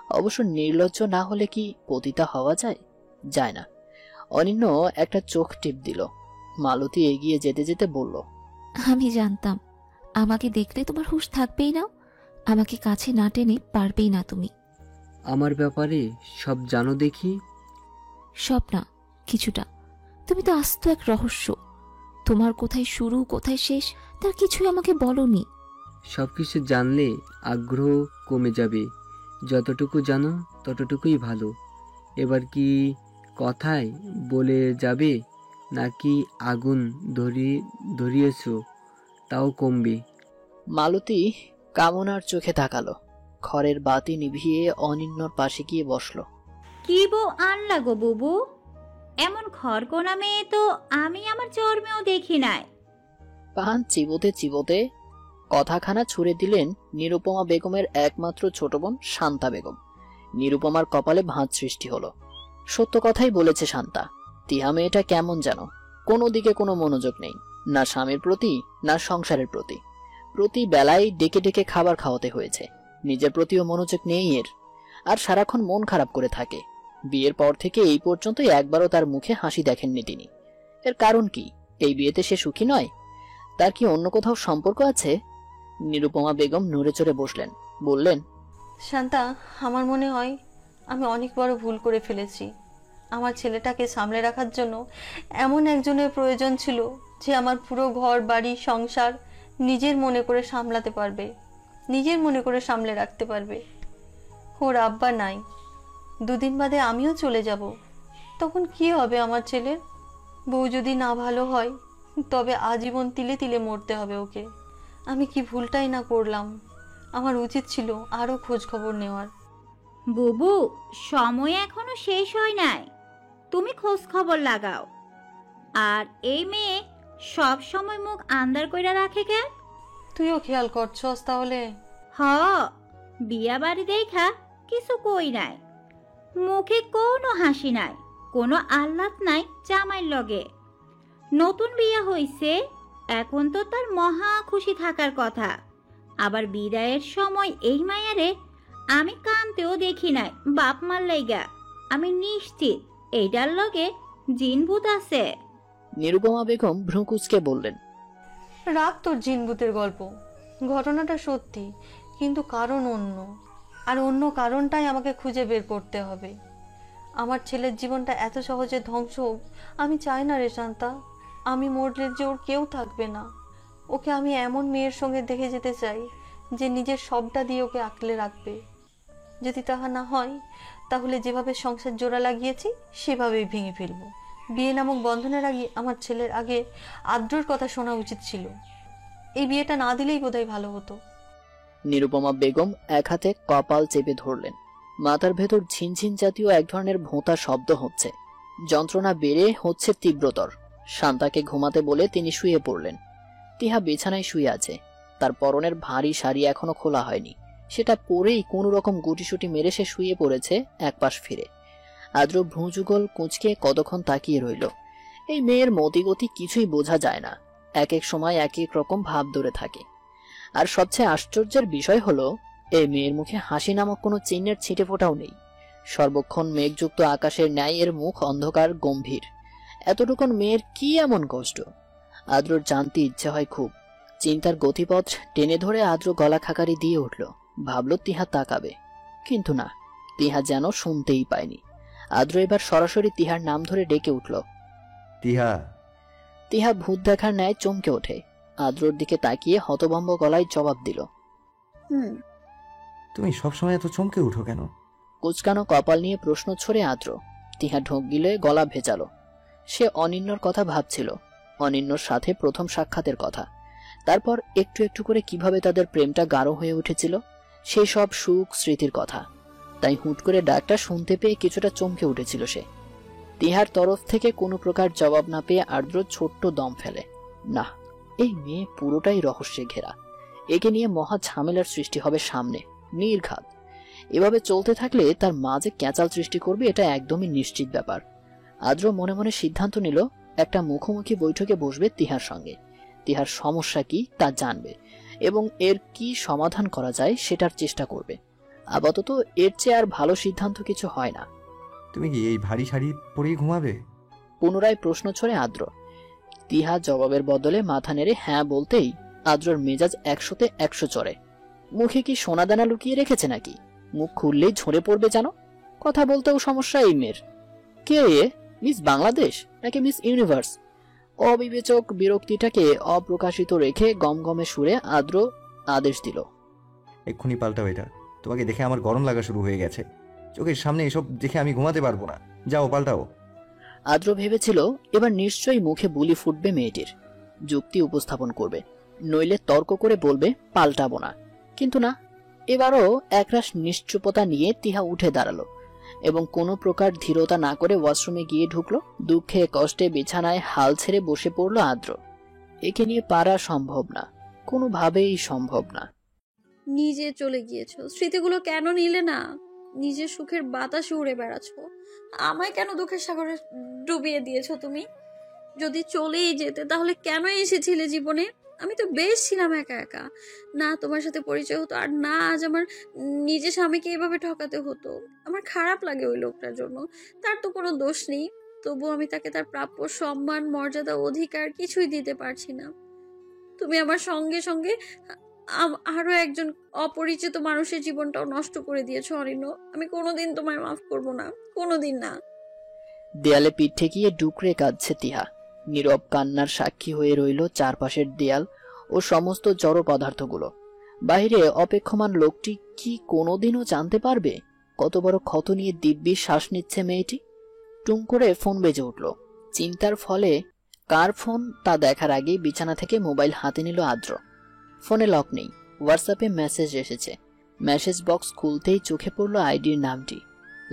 অবশ্য নির্লজ্জ না হলে কি পতিতা হওয়া যায়? যায় না। অনিন্য একটা চোখ টিপ দিল। মালতী এগিয়ে যেতে যেতে বলল, আমি জানতাম আমাকে দেখলে তোমার হুঁশ থাকবেই না, আমাকে কাছে না টেনে পারবেই না তুমি। আমার ব্যাপারে সব জানো দেখি। সব না, কিছুটা। তুমি তো আস্ত এক রহস্য। তোমার কোথায় শুরু কোথায় শেষ তার কিছুই আমাকে বলনি। সব কিছু জানলে আগ্রহ কমে যাবে। যতটুকু জানো ততটুকুই ভালো। এবার কি কথায় বলে যাবে, নাকি আগুন ধরিয়েছ তাও কমবে? মালতী কামনার চোখে তাকালো। খড়ের বাতি নিভিয়ে অনিন্যর পাশে গিয়ে বসলো। কি বউ আনলা গো বুবু? এমন খড়কোনা মেয়ে তো আমি আমার জন্মেও দেখি নাই। পান চিবোতে চিবোতে কথাখানা ছুড়ে দিলেন নিরুপমা বেগমের একমাত্র ছোট বোন শান্তা বেগম। নিরুপমার কপালে ভাঁজ সৃষ্টি হলো। সত্য কথাই বলেছে শান্তা। তিহা মেয়েটা কেমন যেন, কোনো দিকে কোনো মনোযোগ নেই, না স্বামীর প্রতি না সংসারের প্রতি। প্রতি বেলায় ডেকে ডেকে খাবার খাওয়াতে হয়েছে, নিজের প্রতিও মনোযোগ নেই এর। আর সারাক্ষণ মন খারাপ করে থাকে। বিয়ের পর থেকে এই পর্যন্ত একবারও তার মুখে হাসি দেখেননি তিনি। এর কারণ কি? এই বিয়েতে সে সুখী নয়? তার কি অন্য কোথাও সম্পর্ক আছে? নিরুপমা বেগম নড়ে চড়ে বসলেন, বললেন, শান্তা, আমার মনে হয় আমি অনেক বড় ভুল করে ফেলেছি। আমার ছেলেটাকে সামলে রাখার জন্য এমন একজনের প্রয়োজন ছিল যে আমার পুরো ঘর বাড়ি সংসার নিজের মনে করে সামলাতে পারবে, নিজের মনে করে সামলে রাখতে পারবে। ওর আব্বা নাই, দুদিন বাদে আমিও চলে যাব। তখন কি হবে আমার ছেলের? বউ যদি না ভালো হয় তবে আজীবন তিলে তিলে মরতে হবে ওকে। আমি কি ভুলটাই না করলাম। আমার উচিত ছিল আরও খোঁজ খবর নেওয়ার। বুবু, সময় এখনো শেষ হয় নাই, তুমি খোঁজ খবর লাগাও। আর এই মেয়ে সব সময় মুখ আন্দার কইরা রাখে কেন? তুইও খেয়াল করছস তাহলে? হ, বিয়া বাড়ি দেখা কিছু কই নাই, মুখে কোনো হাসি নাই, কোনো আহ্লাদ নাই জামাইর লগে। নতুন বিয়া হইছে, এখন তো তার মহা খুশি থাকার কথা। আবার বিদায়ের সময় এই মায়ারে আমি কানতেও দেখি নাই বাপ মার লাইগা। আমি নিশ্চিত এইটার লগে জিনভূত আছে। নিরুপমা বেগম ভ্রুকুচকে বললেন, রাগ তোর জিনভূতের গল্প। ঘটনাটা সত্যি, কিন্তু কারণ অন্য। আর অন্য কারণটাই আমাকে খুঁজে বের করতে হবে। আমার ছেলের জীবনটা এত সহজে ধ্বংস হোক আমি চাই না রে শান্তা। আমি মরলে যে ওর কেউ থাকবে না। ওকে আমি এমন মেয়ের সঙ্গে দেখে যেতে চাই যে নিজের সবটা দিয়ে ওকে আঁকলে রাখবে। যদি তাহা না হয় তাহলে যেভাবে সংসার জোড়া লাগিয়েছি সেভাবেই ভেঙে ফেলবো। বিয়ে নামক বন্ধনের আগে আমার ছেলের আগে আদ্রর কথা শোনা উচিত ছিল। এই বিয়েটা না দিলেই বোধহয় ভালো হতো। নিরুপমা বেগম এক হাতে কপাল চেপে ধরলেন। মাথার ভেতর ঝিনঝিন জাতীয় এক ধরনের ভোঁতা শব্দ হচ্ছে। যন্ত্রণা বেড়ে হচ্ছে তীব্রতর। শান্তাকে ঘুমাতে বলে তিনি শুয়ে পড়লেন। তিহা বিছানায় শুয়ে আছে। তার পরনের ভারী শাড়ি এখনো খোলা হয়নি। সেটা পরেই কোনো রকম গুটিসুটি মেরে সে শুয়ে পড়েছে এক পাশ ফিরে। আদ্র ভ্রুযুগল কুঁচকে কতক্ষণ তাকিয়ে রইল। এই মেয়ের মতিগতি কিছুই বোঝা যায় না। এক এক সময় এক এক রকম ভাব ধরে থাকে। আর সবচেয়ে আশ্চর্যের বিষয় হলো এই মেয়ের মুখে হাসি নামক কোনো চিহ্নের ছিটে ফোটাও নেই। সর্বক্ষণ মেঘযুক্ত আকাশের ন্যায় এর মুখ অন্ধকার গম্ভীর। এতটুকুন মেয়ের কি এমন কষ্ট? আদ্রর জানতে ইচ্ছে হয় খুব। চিন্তার গতিপথ টেনে ধরে আদ্র গলা খাকারি দিয়ে উঠল। ভাবল তিহা তাকাবে, কিন্তু না, তিহা যেন শুনতেই পায়নি। আদ্র এবার সরাসরি তিহার নাম ধরে ডেকে উঠল, তিহা। তিহা ভূত দেখার ন্যায় চমকে ওঠে। আদ্রর দিকে তাকিয়ে হতভম্ব গলায় জবাব দিল, তুমি সবসময় এত চমকে উঠো কেন? কুচকানো কপাল নিয়ে প্রশ্ন ছড়ে আদ্র। তিহা ঢোক গিলে গলা ভেজালো। সে অনিন্যর কথা ভাবছিল, অনিন্যর সাথে প্রথম সাক্ষাতের কথা। তারপর একটু একটু করে কিভাবে তাদের প্রেমটা গাঢ় হয়ে উঠেছিল, সেই সব সুখ স্মৃতির কথা। তাই হুট করে ডাকটা শুনতে পেয়ে কিছুটা চমকে উঠেছিল সে। তিহার তরফ থেকে কোনো প্রকার জবাব না পেয়ে আদ্র ছোট্ট দম ফেলে। না, এই মেয়ে পুরোটাই রহস্যে ঘেরা। একে নিয়ে মহা ঝামেলার সৃষ্টি হবে সামনে, নির্ঘাত। এভাবে চলতে থাকলে তার মা যে ক্যাচাল সৃষ্টি করবে এটা একদমই নিশ্চিত ব্যাপার। আদ্র মনে মনে সিদ্ধান্ত নিল একটা মুখোমুখি বৈঠকে বসবে তিহার সঙ্গে, তিহার সমস্যা কি তা জানবে এবং এর কি সমাধান করা যায় সেটার চেষ্টা করবে। আপাতত এর চেয়ে আর ভালো সিদ্ধান্ত কিছু হয় না। তুমি কি এই ভারী শাড়ি পরেই ঘুমাবে? পুনরায় প্রশ্ন ছড়ে আদ্র। তিহা জবাবের বদলে মাথা নেড়ে হ্যাঁ বলতেই আদ্রর মেজাজ 100-তে 100 চড়ে। মুখে কি সোনাদানা লুকিয়ে রেখেছে নাকি? মুখ খুললেই ঝরে পড়বে যেন। কথা বলতেও সমস্যা এই মেয়ের। কে এ? মিস বাংলাদেশ নাকি মিস ইউনিভার্স? অবিবেচক বিরক্তিটাকে অপ্রকাশিত রেখে গমগমে সুরে আদ্র আদেশ দিল, এক্ষুনি পাল্টাও এটা। তোমাকে দেখে আমার গরম লাগা শুরু হয়ে গেছে। চোখের সামনে এসব দেখে আমি ঘুমাতে পারবো না। যাও পাল্টাও। আদ্র ভেবেছিল এবার নিশ্চয়ই মুখে বুলি ফুটবে মেয়েটির, যুক্তি উপস্থাপন করবে, নইলে তর্ক করে বলবে পাল্টাবো না। কিন্তু না, এবারও একরাশ নিশ্চুপতা নিয়ে তিহা উঠে দাঁড়ালো এবং কোনো প্রকার ধীরতা না করে ওয়াশরুমে গিয়ে ঢুকলো। দুঃখে কষ্টে বিছানায় হাল ছেড়ে বসে পড়ল আদ্র। একে নিয়ে পারা সম্ভব না, কোনোভাবেই সম্ভব না। নিজে চলে গিয়েছো, স্মৃতিগুলো কেন নিলে না? নিজের সুখের বাতাসে উড়ে বেড়াচ্ছো, আমায় কেন দুঃখের সাগরে ডুবিয়ে দিয়েছো তুমি? যদি চলেই যেতে তাহলে কেন এসেছিলে জীবনে? আমি তো বেশ ছিলাম একা একা, না তোমার সাথে পরিচয় হতো আর না আজ আমার নিজের স্বামীকে এভাবে ঠকাতে হতো। আমার খারাপ লাগে ওই লোকটার জন্য, তার তো কোনো দোষ নেই, তবু আমি তাকে তার প্রাপ্য সম্মান মর্যাদা অধিকার কিছুই দিতে পারছি না। তুমি আমার সঙ্গে সঙ্গে আরো একজন অপরিচিত মানুষের জীবনটাও নষ্ট করে দিয়েছো অরিন্য। আমি কোনোদিন তোমায় মাফ করব না, কোনোদিন না। দেয়ালে পিঠ ঠেকিয়ে ডুকরে কাঁদছে তিহা। নীরব কান্নার সাক্ষী হয়ে রইল চারপাশের দেয়াল ও সমস্ত জড় পদার্থগুলো। বাইরে অপেক্ষমান লোকটি কি কোনোদিনও জানতে পারবে কত বড় ক্ষত নিয়ে দিব্যি শ্বাস নিচ্ছে মেয়েটি? টুং করে ফোন বেজে উঠল। চিন্তার ফলে কার ফোন তা দেখার আগেই বিছানা থেকে মোবাইল হাতে নিল আদ্র। ফোনে লক নেই, হোয়াটসঅ্যাপে মেসেজ এসেছে। মেসেজ বক্স খুলতেই চোখে পড়ল আইডির নামটি,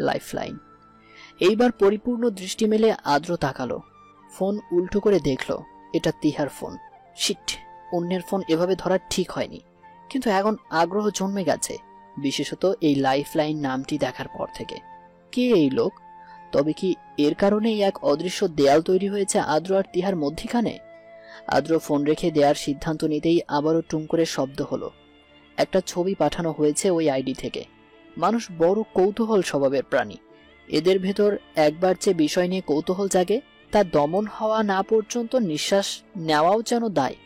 লাইফলাইন। এইবার পরিপূর্ণ দৃষ্টি মেলে আদ্র তাকালো। ফোন উল্টো করে দেখল এটা তিহার ফোন। শিট, অন্যের ফোন এভাবে ধরা ঠিক হয়নি, কিন্তু এখন আগ্রহ জন্মে গেছে, বিশেষত এই লাইফলাইন নামটি দেখার পর থেকে। কে এই লোক? তবে কি এর কারণেই এক অদৃশ্য দেয়াল তৈরি হয়েছে আদ্র আর তিহার মধ্যিখানে? আদ্র ফোন রেখে দেওয়ার সিদ্ধান্ত নিতেই আবারও টুং করে শব্দ হলো। একটা ছবি পাঠানো হয়েছে ওই আইডি থেকে। মানুষ বড় কৌতূহল স্বভাবের প্রাণী। এদের ভেতর একবার যে বিষয় নিয়ে কৌতূহল জাগে তা দমন হওয়া না পর্যন্ত নিঃশ্বাস নেওয়াও যেন দায়।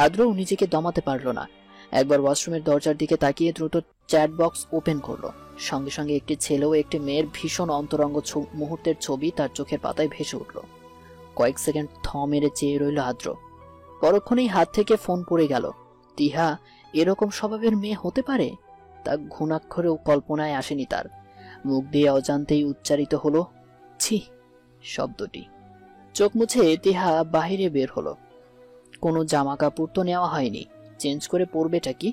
আদ্রও নিজেকে দমাতে পারল না। একবার ওয়াশরুমের দরজার দিকে তাকিয়ে দ্রুত চ্যাট বক্স ওপেন করলো। সঙ্গে সঙ্গে একটি ছেলে ও একটি মেয়ের ভীষণ অন্তরঙ্গ মুহূর্তের ছবি তার চোখের পাতায় ভেসে উঠল। কয়েক সেকেন্ড থ মেরে চেয়ে রইল আদ্র। পরক্ষণেই হাত থেকে ফোন পড়ে গেল। তিহা এরকম স্বভাবের মেয়ে হতে পারে তা ঘুণাক্ষরেও কল্পনায় আসেনি তার। মুখ দিয়ে অজান্তেই উচ্চারিত হলো ছি শব্দটি। চোখ মুছে তিহা বাহিরে বের হলো। কোনো জামা কাপড় তো নেওয়া হয়নি, চেঞ্জ করে পরবেটা কি?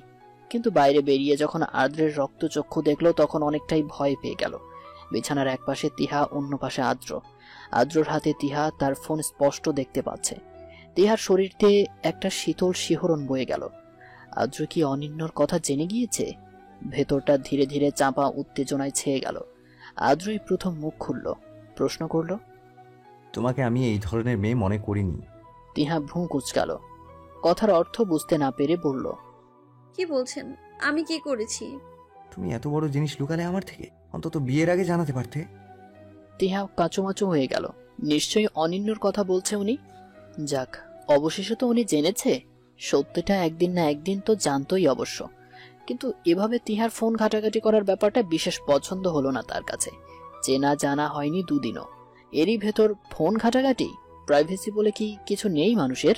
কিন্তু বাইরে বেরিয়ে যখন আদ্রের রক্তচক্ষু দেখলো তখন অনেকটাই ভয় পেয়ে গেল। বিছানার এক পাশে তিহা, অন্য পাশে আদ্র। আদ্রর হাতে তিহা, তার ফোন স্পষ্ট দেখতে পাচ্ছে। তিহার শরীরতে একটা শীতল শিহরণ বয়ে গেল। আদ্র কি অনিন্যর কথা জেনে গিয়েছে? ভেতরটা ধীরে ধীরে চাপা উত্তেজনায় ছেয়ে গেল। আদ্রই প্রথম মুখ খুলল, প্রশ্ন করল, তোমাকে আমি এই ধরনের মেয়ে মনে করিনি। তিহা ভ্রু কুঁচকাল। কথার অর্থ বুঝতে না পেরে বলল, কি বলছেন? আমি কি করেছি? তুমি এত বড় জিনিস লুকালে আমার থেকে, অন্তত বিয়ের আগে জানাতে পারতে। তিহা কাঁচুমাচু হয়ে গেল। নিশ্চয়ই অনিন্যর কথা বলছে উনি। যাক, অবশেষে তো উনি জেনেছে। সত্যিটা একদিন না একদিন তো জানতোই অবশ্য, কিন্তু এভাবে তিহার ফোন ঘাটাঘাটি করার ব্যাপারটা বিশেষ পছন্দ হলো না তার কাছে। চেনা জানা হয়নি দুদিনও, এরই ভেতর ফোন ঘাটাঘাটি। প্রাইভেসি বলে কি কিছু নেই মানুষের?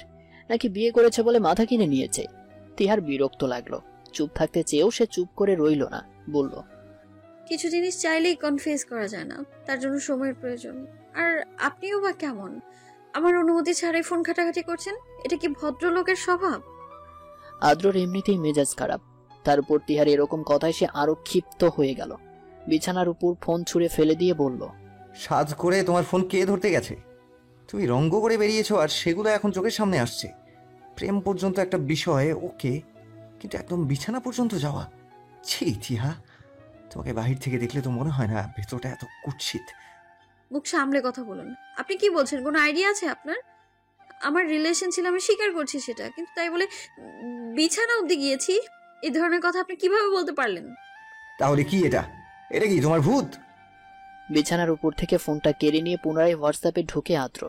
নাকি বিয়ে করেছে বলে মাথা কিনে নিয়েছে? তিহার বিরক্ত লাগলো। চুপ থাকতে চেয়েও সে চুপ করে রইল না, বলল, কিছু জিনিস চাইলেই কনফিউজ করা যায় না, তার জন্য সময়ের প্রয়োজন। আর আপনিও বা কেমন, আমার অনুমতি ছাড়াই ফোন ঘাটাঘাটি করছেন? এটা কি ভদ্রলোকের স্বভাব? আদ্রর এমনিতেই মেজাজ খারাপ, তার উপর তিহার এরকম কথায় সে আরো ক্ষিপ্ত হয়ে গেল। বিছানার উপর ফোন ছুঁড়ে ফেলে দিয়ে বলল, সাজ করে তোমার ফোন কে ধরতে গেছে? তুমি রঙ্গ করে বেরিয়েছো আর সেগুলো এখন চোখের সামনে আসছে। প্রেম পর্যন্ত একটা বিষয় ওকে, কিন্তু একদম বিছানা পর্যন্ত যাওয়া, ছি তিহা, তোমাকে বাহির থেকে দেখলে তো মনে হয় না ভেতরটা এত কুৎসিত। মুখ সামলে কথা বলুন। আপনি কি বলছেন? কোনো আইডিয়া আছে আপনার? আমার রিলেশন ছিল, আমি স্বীকার করছি সেটা, কিন্তু তাই বলে বিছানা অব্দি গিয়েছি, এই ধরনের কথা আপনি কিভাবে বলতে পারলেন? তাহলে কি এটা? এটা কি তোমার ভূত? বিছানার উপর থেকে ফোনটা কেড়ে নিয়ে পুনরায় হোয়াটসঅ্যাপে ঢুকে আদ্র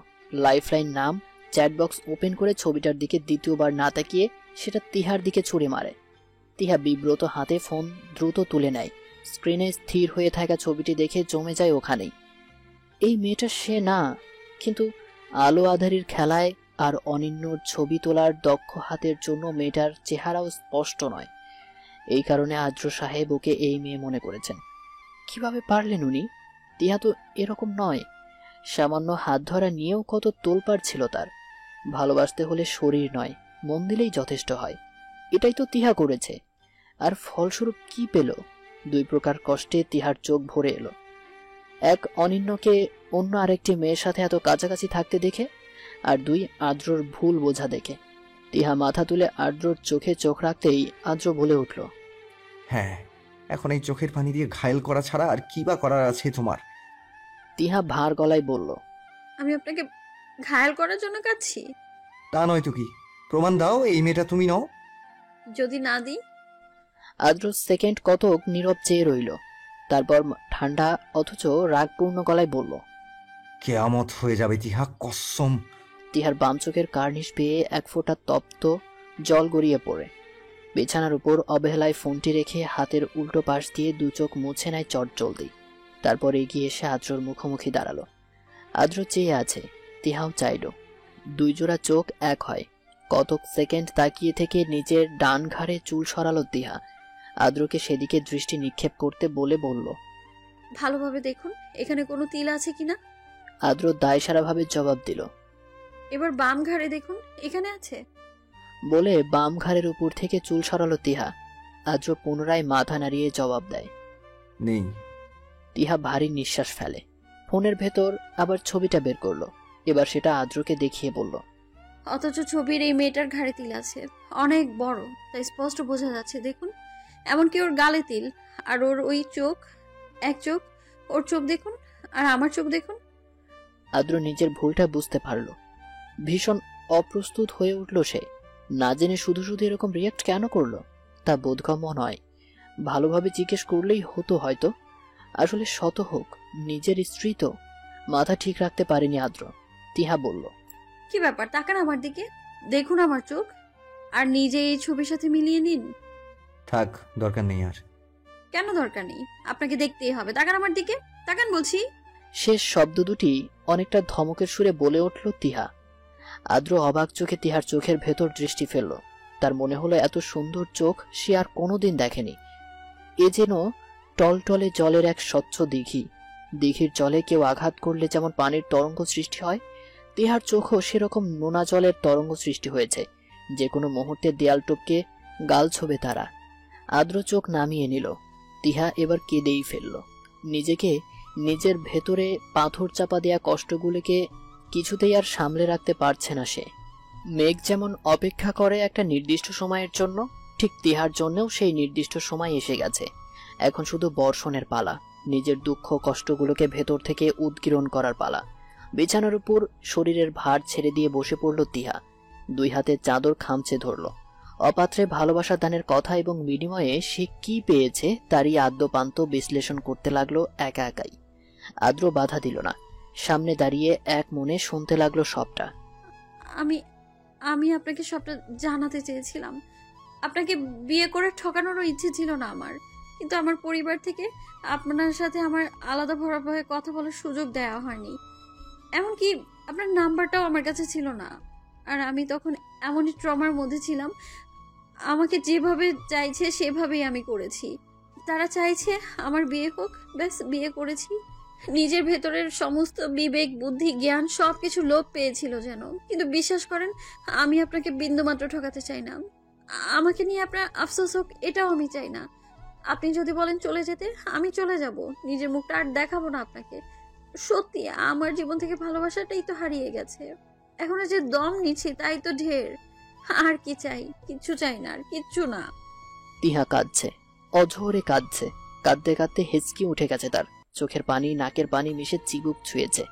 লাইফলাইন নাম চ্যাটবক্স ওপেন করে ছবিটার দিকে দ্বিতীয়বার না তাকিয়ে সেটা তিহার দিকে ছুঁড়ে মারে। তিহা বিব্রত হাতে ফোন দ্রুত তুলে নেয়। স্ক্রিনে স্থির হয়ে থাকা ছবিটি দেখে জমে যায় ওখানেই। এই মেয়েটা সে না, কিন্তু আলো আধারির খেলায় আর অনিন্যর ছবি তোলার দক্ষ হাতের জন্য মেয়েটার চেহারাও স্পষ্ট নয়। এই কারণে আদ্র সাহেব ওকে এই মেয়ে মনে করেছেন। কিভাবে পারলেন উনি? তিহা তো এরকম নয়। সামান্য হাত ধরা নিয়েও কত তোলপাড় ছিল তার। ভালোবাসতে হলে শরীর নয়, মন দিলেই যথেষ্ট হয়। এটাই তো তিহা করেছে। আর ফলস্বরূপ কি পেল? দুই প্রকার কষ্টে তিহার চোখ ভরে এলো। এক, অনিন্যকে অন্য আরেকটি মেয়ের সাথে এত কাছাকাছি থাকতে দেখে, আর দুই, আদ্রর ভুল বোঝা দেখে। তিহা মাথা তুলে আদ্রর চোখে চোখ রাখতেই আদ্র বলে উঠল, হ্যাঁ, এখন এই চোখের পানি দিয়ে ঘায়েল করা ছাড়া আর কি বা করার আছে তোমার? তিহা ভার গলায় বলল, আমি আপনাকে ঘায়াল করার জন্য কাঁদছি? তা নয় তো কি? প্রমাণ দাও এই মেয়েটা তুমি নও। যদি না দিই? আদ্র সেকেন্ড কতক নীরব চেয়ে রইল। তারপর ঠান্ডা অথচ রাগপূর্ণ গলায় বলল, কেয়ামত হয়ে যাবে তিহা, কসম। তিহার বাম চোখের কার্নিশ পেয়ে এক ফোঁটা তপ্ত জল গড়িয়ে পড়ে। বিছানার উপর অবহেলায় ফোনটি রেখে হাতের উল্টো পাশ দিয়ে দু চোখ মুছে নেয় চটজলদি। তারপর এগিয়ে এসে আদ্রর মুখোমুখি দাঁড়ালো। আদ্র চেয়ে আছে, তিহাও চাইল। দুই জোড়া চোখ এক হয়। কতক সেকেন্ড তাকিয়ে থেকে নিজের ডান ঘাড়ে চুল সরালো তিহা। আদ্রকে সেদিকে দৃষ্টি নিক্ষেপ করতে বলে বলল, ভালোভাবে দেখুন এখানে কোনো তিল আছে কিনা। আদ্র দায়সারাভাবে জবাব দিল। এবার বাম ঘাড়ে দেখুন, এখানে আছে। বলে বাম ঘাড়ের উপর থেকে চুল সরালো তিহা। আদ্র পুনরায় মাথা নাড়িয়ে জবাব দেয়, নেই। তিহা ভারী নিঃশ্বাস ফেলে। ফোনের ভেতর আবার ছবিটা বের করলো। এবার সেটা আদ্রকে দেখিয়ে বলল, অথচ ছবির এই মেয়েটার ঘাড়ে তিল আছে, অনেক বড়, তাই স্পষ্ট বোঝা যাচ্ছে। দেখুন, এমনকি ওর গালে তিল। আর ওর ওই চোখ, এক চোখ, ওর চোখ দেখুন, আর আমার চোখ দেখুন। আদ্র নিজের ভুলটা বুঝতে পারল। ভীষণ অপ্রস্তুত হয়ে উঠল সে। না জেনে শুধু শুধু এরকম রিয়াক্ট কেন করলো তা বোধগম্য নয়। ভালোভাবে জিজ্ঞেস করলেই হতো হয়তো। আসলে শত হোক, নিজের স্ত্রী তো। মাথা ঠিক রাখতে পারেনি আদ্র। তিহা বলল, কি ব্যাপার, তাকান আমার দিকে, দেখুন আমার চোখ, আর নিজে এই ছবির সাথে মিলিয়ে নিন। থাক, দরকার নেই আর। কেন দরকার নেই? আপনাকে দেখতেই হবে। তাকান আমার দিকে, তাকান বলছি। শেষ শব্দ দুটি অনেকটা ধমকের সুরে বলে উঠল তিহা। আদ্র অবাক চোখে তিহার চোখের ভেতর দৃষ্টি ফেলল। তার মনে হলো এত সুন্দর চোখ সে আর কোনোদিন দেখেনি। এ যেন টলটলে জলের এক স্বচ্ছ দিঘি। দিঘির জলে কেউ আঘাত করলে যেমন পানির তরঙ্গ সৃষ্টি হয়, তিহার চোখও সেরকম নোনা জলের তরঙ্গ সৃষ্টি হয়েছে। যে কোনো মুহূর্তে দেয়াল টপকে গাল ছোবে তারা। আদ্র চোখ নামিয়ে নিল। তিহা এবার কেঁদেই ফেলল। নিজেকে, নিজের ভেতরে পাথর চাপা দেয়া কষ্টগুলোকে কিছুতেই আর সামলে রাখতে পারছে না সে। মেঘ যেমন অপেক্ষা করে একটা নির্দিষ্ট সময়ের জন্য, ঠিক তিহার জন্যও সেই নির্দিষ্ট সময় এসে গেছে। এখন শুধু বর্ষণের পালা, নিজের দুঃখ কষ্টগুলোকে ভেতর থেকে উদ্গীরণ করার পালা। বিছানার উপর শরীরের ভার ছেড়ে দিয়ে বসে পড়ল তিহা। দুই হাতে চাদর খামচে ধরল। অপাত্রে ভালোবাসা দানের কথা এবং বিনিময়ে সে কি পেয়েছে তারই আদ্যপান্ত বিশ্লেষণ করতে লাগলো একা একাই। আদ্র বাধা দিল না। সামনে দাঁড়িয়ে এক মনে শুনতে লাগলো সবটা। আমি আমি আপনাকে সবটা জানাতে চেয়েছিলাম। আপনাকে বিয়ে করে ঠকানোরও ইচ্ছে ছিল না আমার, কিন্তু আমার পরিবার থেকে আপনার সাথে আমার আলাদাভাবে কথা বলার সুযোগ দেওয়া হয়নি। এমনকি আপনার নাম্বারটাও আমার কাছে ছিল না। আর আমি তখন এমনই ট্রমার মধ্যে ছিলাম, আমাকে যেভাবে চাইছে সেভাবেই আমি করেছি। তারা চাইছে আমার বিয়ে হোক, ব্যাস বিয়ে করেছি। নিজের ভেতরের সমস্ত বিবেক, বুদ্ধি, জ্ঞান সবকিছু লোপ পেয়েছিল যেন। কিন্তু বিশ্বাস করেন, আমি আপনাকে বিন্দুমাত্র ঠকাতে চাই না। আমাকে নিয়ে আপনার আফসোস হোক, এটাও আমি চাই না। আপনি যদি বলেন চলে যেতে, আমি চলে যাব। নিজের মুখটা আর দেখাবো না আপনাকে। সত্যি আমার জীবন থেকে ভালোবাসাটাই তো হারিয়ে গেছে। এখন যে দম নিচ্ছি তাই তো ঢের। আর কি চাই? কিচ্ছু চাই না, আর কিচ্ছু না। তিহা কাঁদছে, অঝোরে কাঁদছে। কাঁদতে কাঁদতে হেঁচকি উঠে গেছে তার, চোখের পানি নাকের পানি মিশে চিবুক ছুঁয়েছে।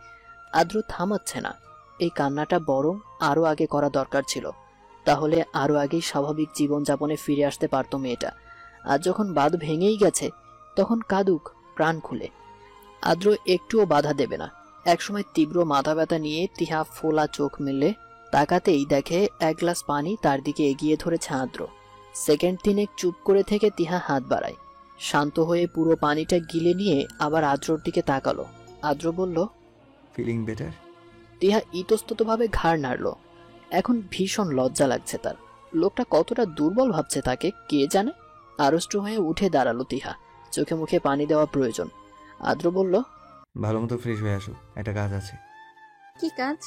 আদ্র থামাচ্ছে না। এই কান্নাটা বরং আরো আগে করা দরকার ছিল, তাহলে আরো আগেই স্বাভাবিক জীবনযাপনে ফিরে আসতে পারত মেয়েটা। আর যখন বাঁধ ভেঙেই গেছে তখন কাঁদুক প্রাণ খুলে, আদ্র একটুও বাধা দেবে না। একসময় তীব্র মাথা ব্যথা নিয়ে তিহা ফোলা চোখ মেলে তাকাতেই দেখে এক গ্লাস পানি তার দিকে এগিয়ে ধরেছে আদ্র। সেকেন্ড তিনেক চুপ করে থেকে তিহা হাত বাড়ায়, শান্ত হয়ে পুরো পানিটা গিলে নিয়ে আবার আদ্রর দিকে তাকালো। আদ্র বলল, ফিলিং বেটার? তিহা ইতস্ততভাবে ঘাড় নাড়ল। এখন ভীষণ লজ্জা লাগছে তার। লোকটা কতটা দুর্বল ভাবছে তাকে কে জানে। আড়ষ্ট হয়ে উঠে দাঁড়ালো তিহা, চোখে মুখে পানি দেওয়া প্রয়োজন। আদ্র বলল, ভালো মতো ফ্রেশ হয়ে আসো, একটা কাজ আছে। কি কাজ?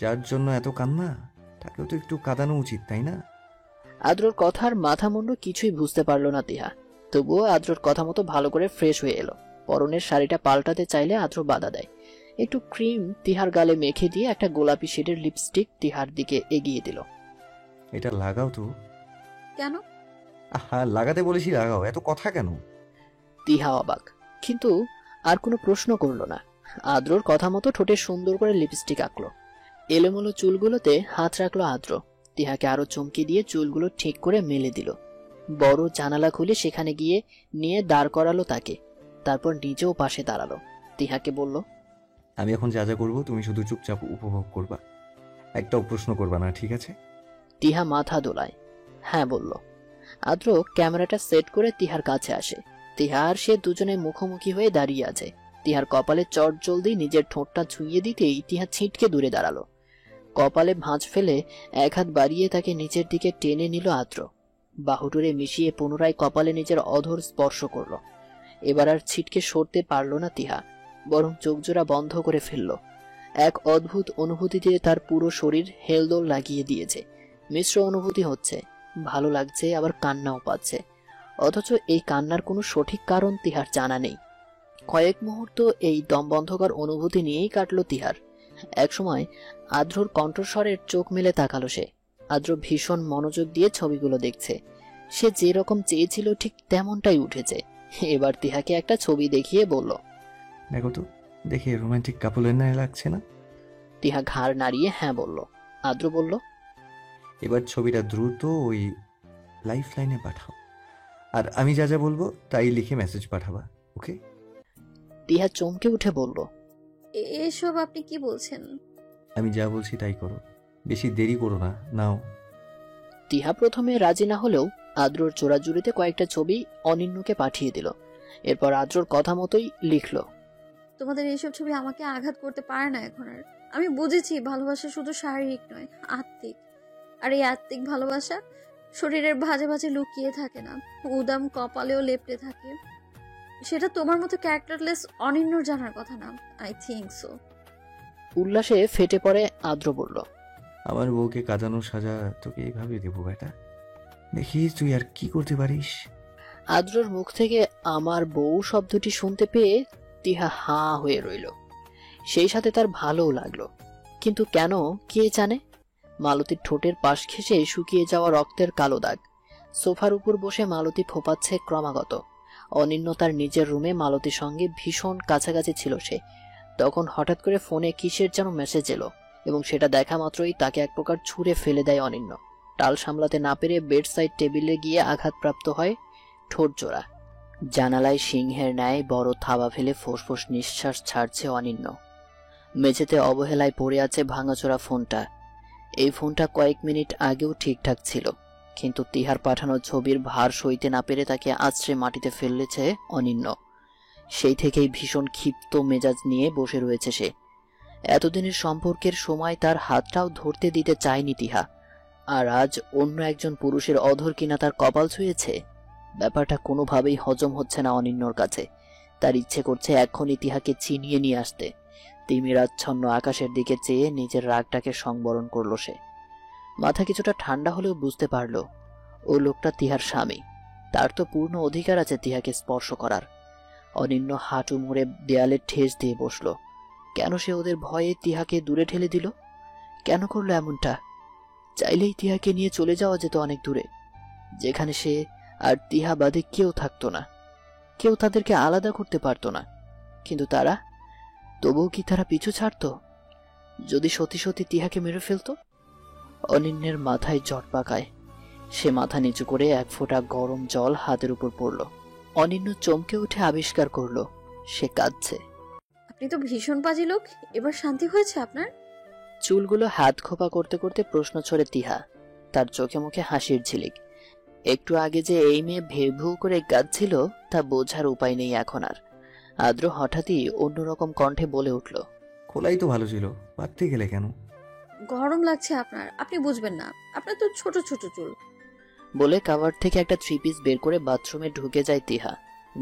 যার জন্য এত কান্না তাকেও তো একটু কাঁদানো উচিত, তাই না? আদ্রর কথার মাথা মুন্ডু কিছুই বুঝতে পারলো না তিহা, তবুও আদ্রর কথা মতো ভালো করে ফ্রেশ হয়ে এলো। পরনের শাড়িটা পাল্টাতে চাইলে আদ্র বাধা দেয়। একটু ক্রিম তিহার গালে মেখে দিয়ে একটা গোলাপি শেডের লিপস্টিক তিহার দিকে এগিয়ে দিল। এটা লাগাও তো। কেন? আহা, লাগাতে বলেছি লাগাও, এত কথা কেন? তিহা অবাক, কিন্তু আর কোনো প্রশ্ন করলো না। আদ্রর কথা মতো ঠোঁটে সুন্দর করে লিপস্টিক আঁকলো। এলোমেলো চুলগুলোতে হাত রাখলো আদ্র। তিহাকে আরো চমকে দিয়ে চুলগুলো ঠিক করে মেলে দিল। বড় জানালা খুলে সেখানে গিয়ে নিয়ে দাঁড় করালো তাকে। তারপর নিজেও পাশে দাঁড়ালো। তিহাকে বলল, আমি এখন যা যা করবো তুমি শুধু চুপচাপ উপভোগ করবা, একটাও প্রশ্ন করবা না, ঠিক আছে? তিহা মাথা দোলায় হ্যাঁ বলল। আদ্র ক্যামেরাটা সেট করে তিহার কাছে আসে। তিহা আর সে দুজনে মুখোমুখি হয়ে দাঁড়িয়ে আছে। তিহার কপালে চট জলদি নিজের ঠোঁটটা ছুঁয়ে দিতেই তিহা ছিটকে দূরে দাঁড়ালো। কপালে ভাঁজ ফেলে এক হাত বাড়িয়ে তাকে নিচের দিকে টেনে নিল আদ্র। বাহুডোরে মিশিয়ে পুনরায় কপালে নিজের অধর স্পর্শ করল। এবার আর ছিটকে সরতে পারল না তিহা, বরং চোখজোড়া বন্ধ করে ফেলল। এক অদ্ভুত অনুভূতিতে তার পুরো শরীর হেলদোল লাগিয়ে দিয়েছে। মিশ্র অনুভূতি হচ্ছে, ভালো লাগছে আবার কান্নাও পাচ্ছে। অথচ এই কান্নার কোনো সঠিক কারণ তিহার জানা নেই। কয়েক মুহূর্ত এই দমবন্ধকর অনুভূতি নিয়েই কাটল তিহার। একসময় আদ্রর কণ্ঠস্বরের চোখ মেলে তাকালো সে। আদ্র ভীষণ মনোযোগ দিয়ে ছবিগুলো দেখছে। সে যেরকম চেয়েছিল ঠিক তেমনটাই উঠেছে। এবার তিহাকে একটা ছবি দেখিয়ে বলল, দেখো তো, দেখে রোমান্টিক কাপলের ন্যায় লাগছে না? তিহা ঘাড় নাড়িয়ে হ্যাঁ বলল। আদ্র বলল, এবার ছবিটা দ্রুত ওই লাইফ লাইনে পাঠাও, আর আমি যা যা বলবো তাই লিখে মেসেজ পাঠাবা, ওকে? তিহা চমকে উঠে বলল, এসব আপনি কি বলছেন? আমি যা বলছি তাই করো, বেশি দেরি করো না, নাও। তিহা প্রথমে রাজি না হলেও আদ্রর জোড়াজুড়িতে কয়েকটা ছবি অনিন্যকে পাঠিয়ে দিল। এরপর আদ্রর কথা মতোই লিখল, তোমাদের এইসব ছবি আমাকে আঘাত করতে পারে না এখন আর। আমি বুঝেছি ভালোবাসা শুধু শারীরিক নয়, আত্মিক। আর এই আত্মিক ভালোবাসা শরীরের ভাঁজে ভাঁজে লুকিয়ে থাকে না, উদাম কপালেও লেপটে থাকে। সেটা তোমার মতো ক্যারেক্টারলেস অনিন্যর জানার কথা না। I think so. উল্লাসে ফেটে পড়ে আদ্র বলল, আমার বউকে কাঁদানোর সাজা তোকে এইভাবে দেবো বেটা, দেখিস তুই আর কি করতে পারিস। আদ্রর মুখ থেকে আমার বউ শব্দটি শুনতে পেয়ে তিহা হাঁ হয়ে রইল। সেই সাথে তার ভালোও লাগলো, কিন্তু কেন কে জানে। মালতীর ঠোঁটের পাশ ঘেঁষে শুকিয়ে যাওয়া রক্তের কালো দাগ। সোফার উপর বসে মালতী ফোপাচ্ছে ক্রমাগত। অনিন্য তার নিজের রুমে মালতীর সঙ্গে ভীষণ কাছাকাছি ছিল সে। তখন হঠাৎ করে ফোনে কিসের যেন মেসেজ এলো, এবং সেটা দেখা মাত্রই তাকে এক প্রকার ছুঁড়ে ফেলে দেয় অনিন্য। টাল সামলাতে না পেরে বেড সাইড টেবিলে গিয়ে আঘাতপ্রাপ্ত হয় ঠোঁট জোড়া। জানালায় সিংহের ন্যায় বড় থাবা ফেলে ফোঁস নিঃশ্বাস ছাড়ছে অনিন্য। মেঝেতে অবহেলায় পড়ে আছে ভাঙাচোরা ফোনটা। এই ফোনটা কয়েক মিনিট আগেও ঠিকঠাক ছিল, কিন্তু তিহার পাঠানো ছবির ভার সইতে না পেরে তাকে আছড়ে মাটিতে ফেলেছে অনিন্য। সেই থেকেই ভীষণ ক্ষিপ্ত মেজাজ নিয়ে বসে রয়েছে সে। এতদিনের সম্পর্কের সময় তার হাতটাও ধরতে দিতে চায়নি তিহা, আর আজ অন্য একজন পুরুষের অধর কিনা তার কপাল ছুঁয়েছে। ব্যাপারটা কোনোভাবেই হজম হচ্ছে না অনিন্যর কাছে। তার ইচ্ছে করছে এখনই তিহাকে ছিনিয়ে নিয়ে আসতে। তিমিরাচ্ছন্ন আকাশের দিকে চেয়ে নিজের রাগটাকে সংবরণ করল সে। মাথা কিছুটা ঠান্ডা হলেও বুঝতে পারল ও লোকটা তিহার স্বামী। তার তো পূর্ণ অধিকার আছে তিহাকে স্পর্শ করার। অনিন্য হাঁটু মুড়ে দেয়ালে ঠেস দিয়ে বসল। কেন সে ওদের ভয়ে তিহাকে দূরে ঠেলে দিল? কেন করলো এমনটা? চাইলেই তিহাকে নিয়ে চলে যাওয়া যেত অনেক দূরে, যেখানে সে আর তিহা বাদে কেউ থাকতো না। কেউ তাদেরকে আলাদা করতে পারতো না। কিন্তু তারা, তবুও কি তারা পিছু ছাড়তো? যদি সত্যি সত্যি তিহাকে মেরে ফেলতো? অনিন্যের মাথায় জট পাকায়। সে মাথা নিচু করে এক ফোঁটা গরম জল হাতের উপর পড়ল। অনিন্য চমকে উঠে আবিষ্কার করলো সে কাঁদছে। আপনি তো ভীষণ বাজে লোক, এবার শান্তি হয়েছে আপনার? চুলগুলো হাত খোপা করতে করতে প্রশ্ন ছড়ে তিহা, তার চোখে মুখে হাসির ঝিলিক। একটু আগে যে এই মেয়ে ভেউ ভেউ করে কাঁদছিল তা বোঝার উপায় নেই এখন আর। আদ্র হঠাৎই অন্যরকম কণ্ঠে বলে উঠল, খোলাই তো ভালো ছিল, বাড়তে গেলে কেন? গরম লাগছে আপনার, আপনি বুঝবেন না, আপনার তো ছোট ছোট চুল। বলে কাভার থেকে একটা 3 পিস বের করে বাথরুমে ঢুকে যায় তিহা।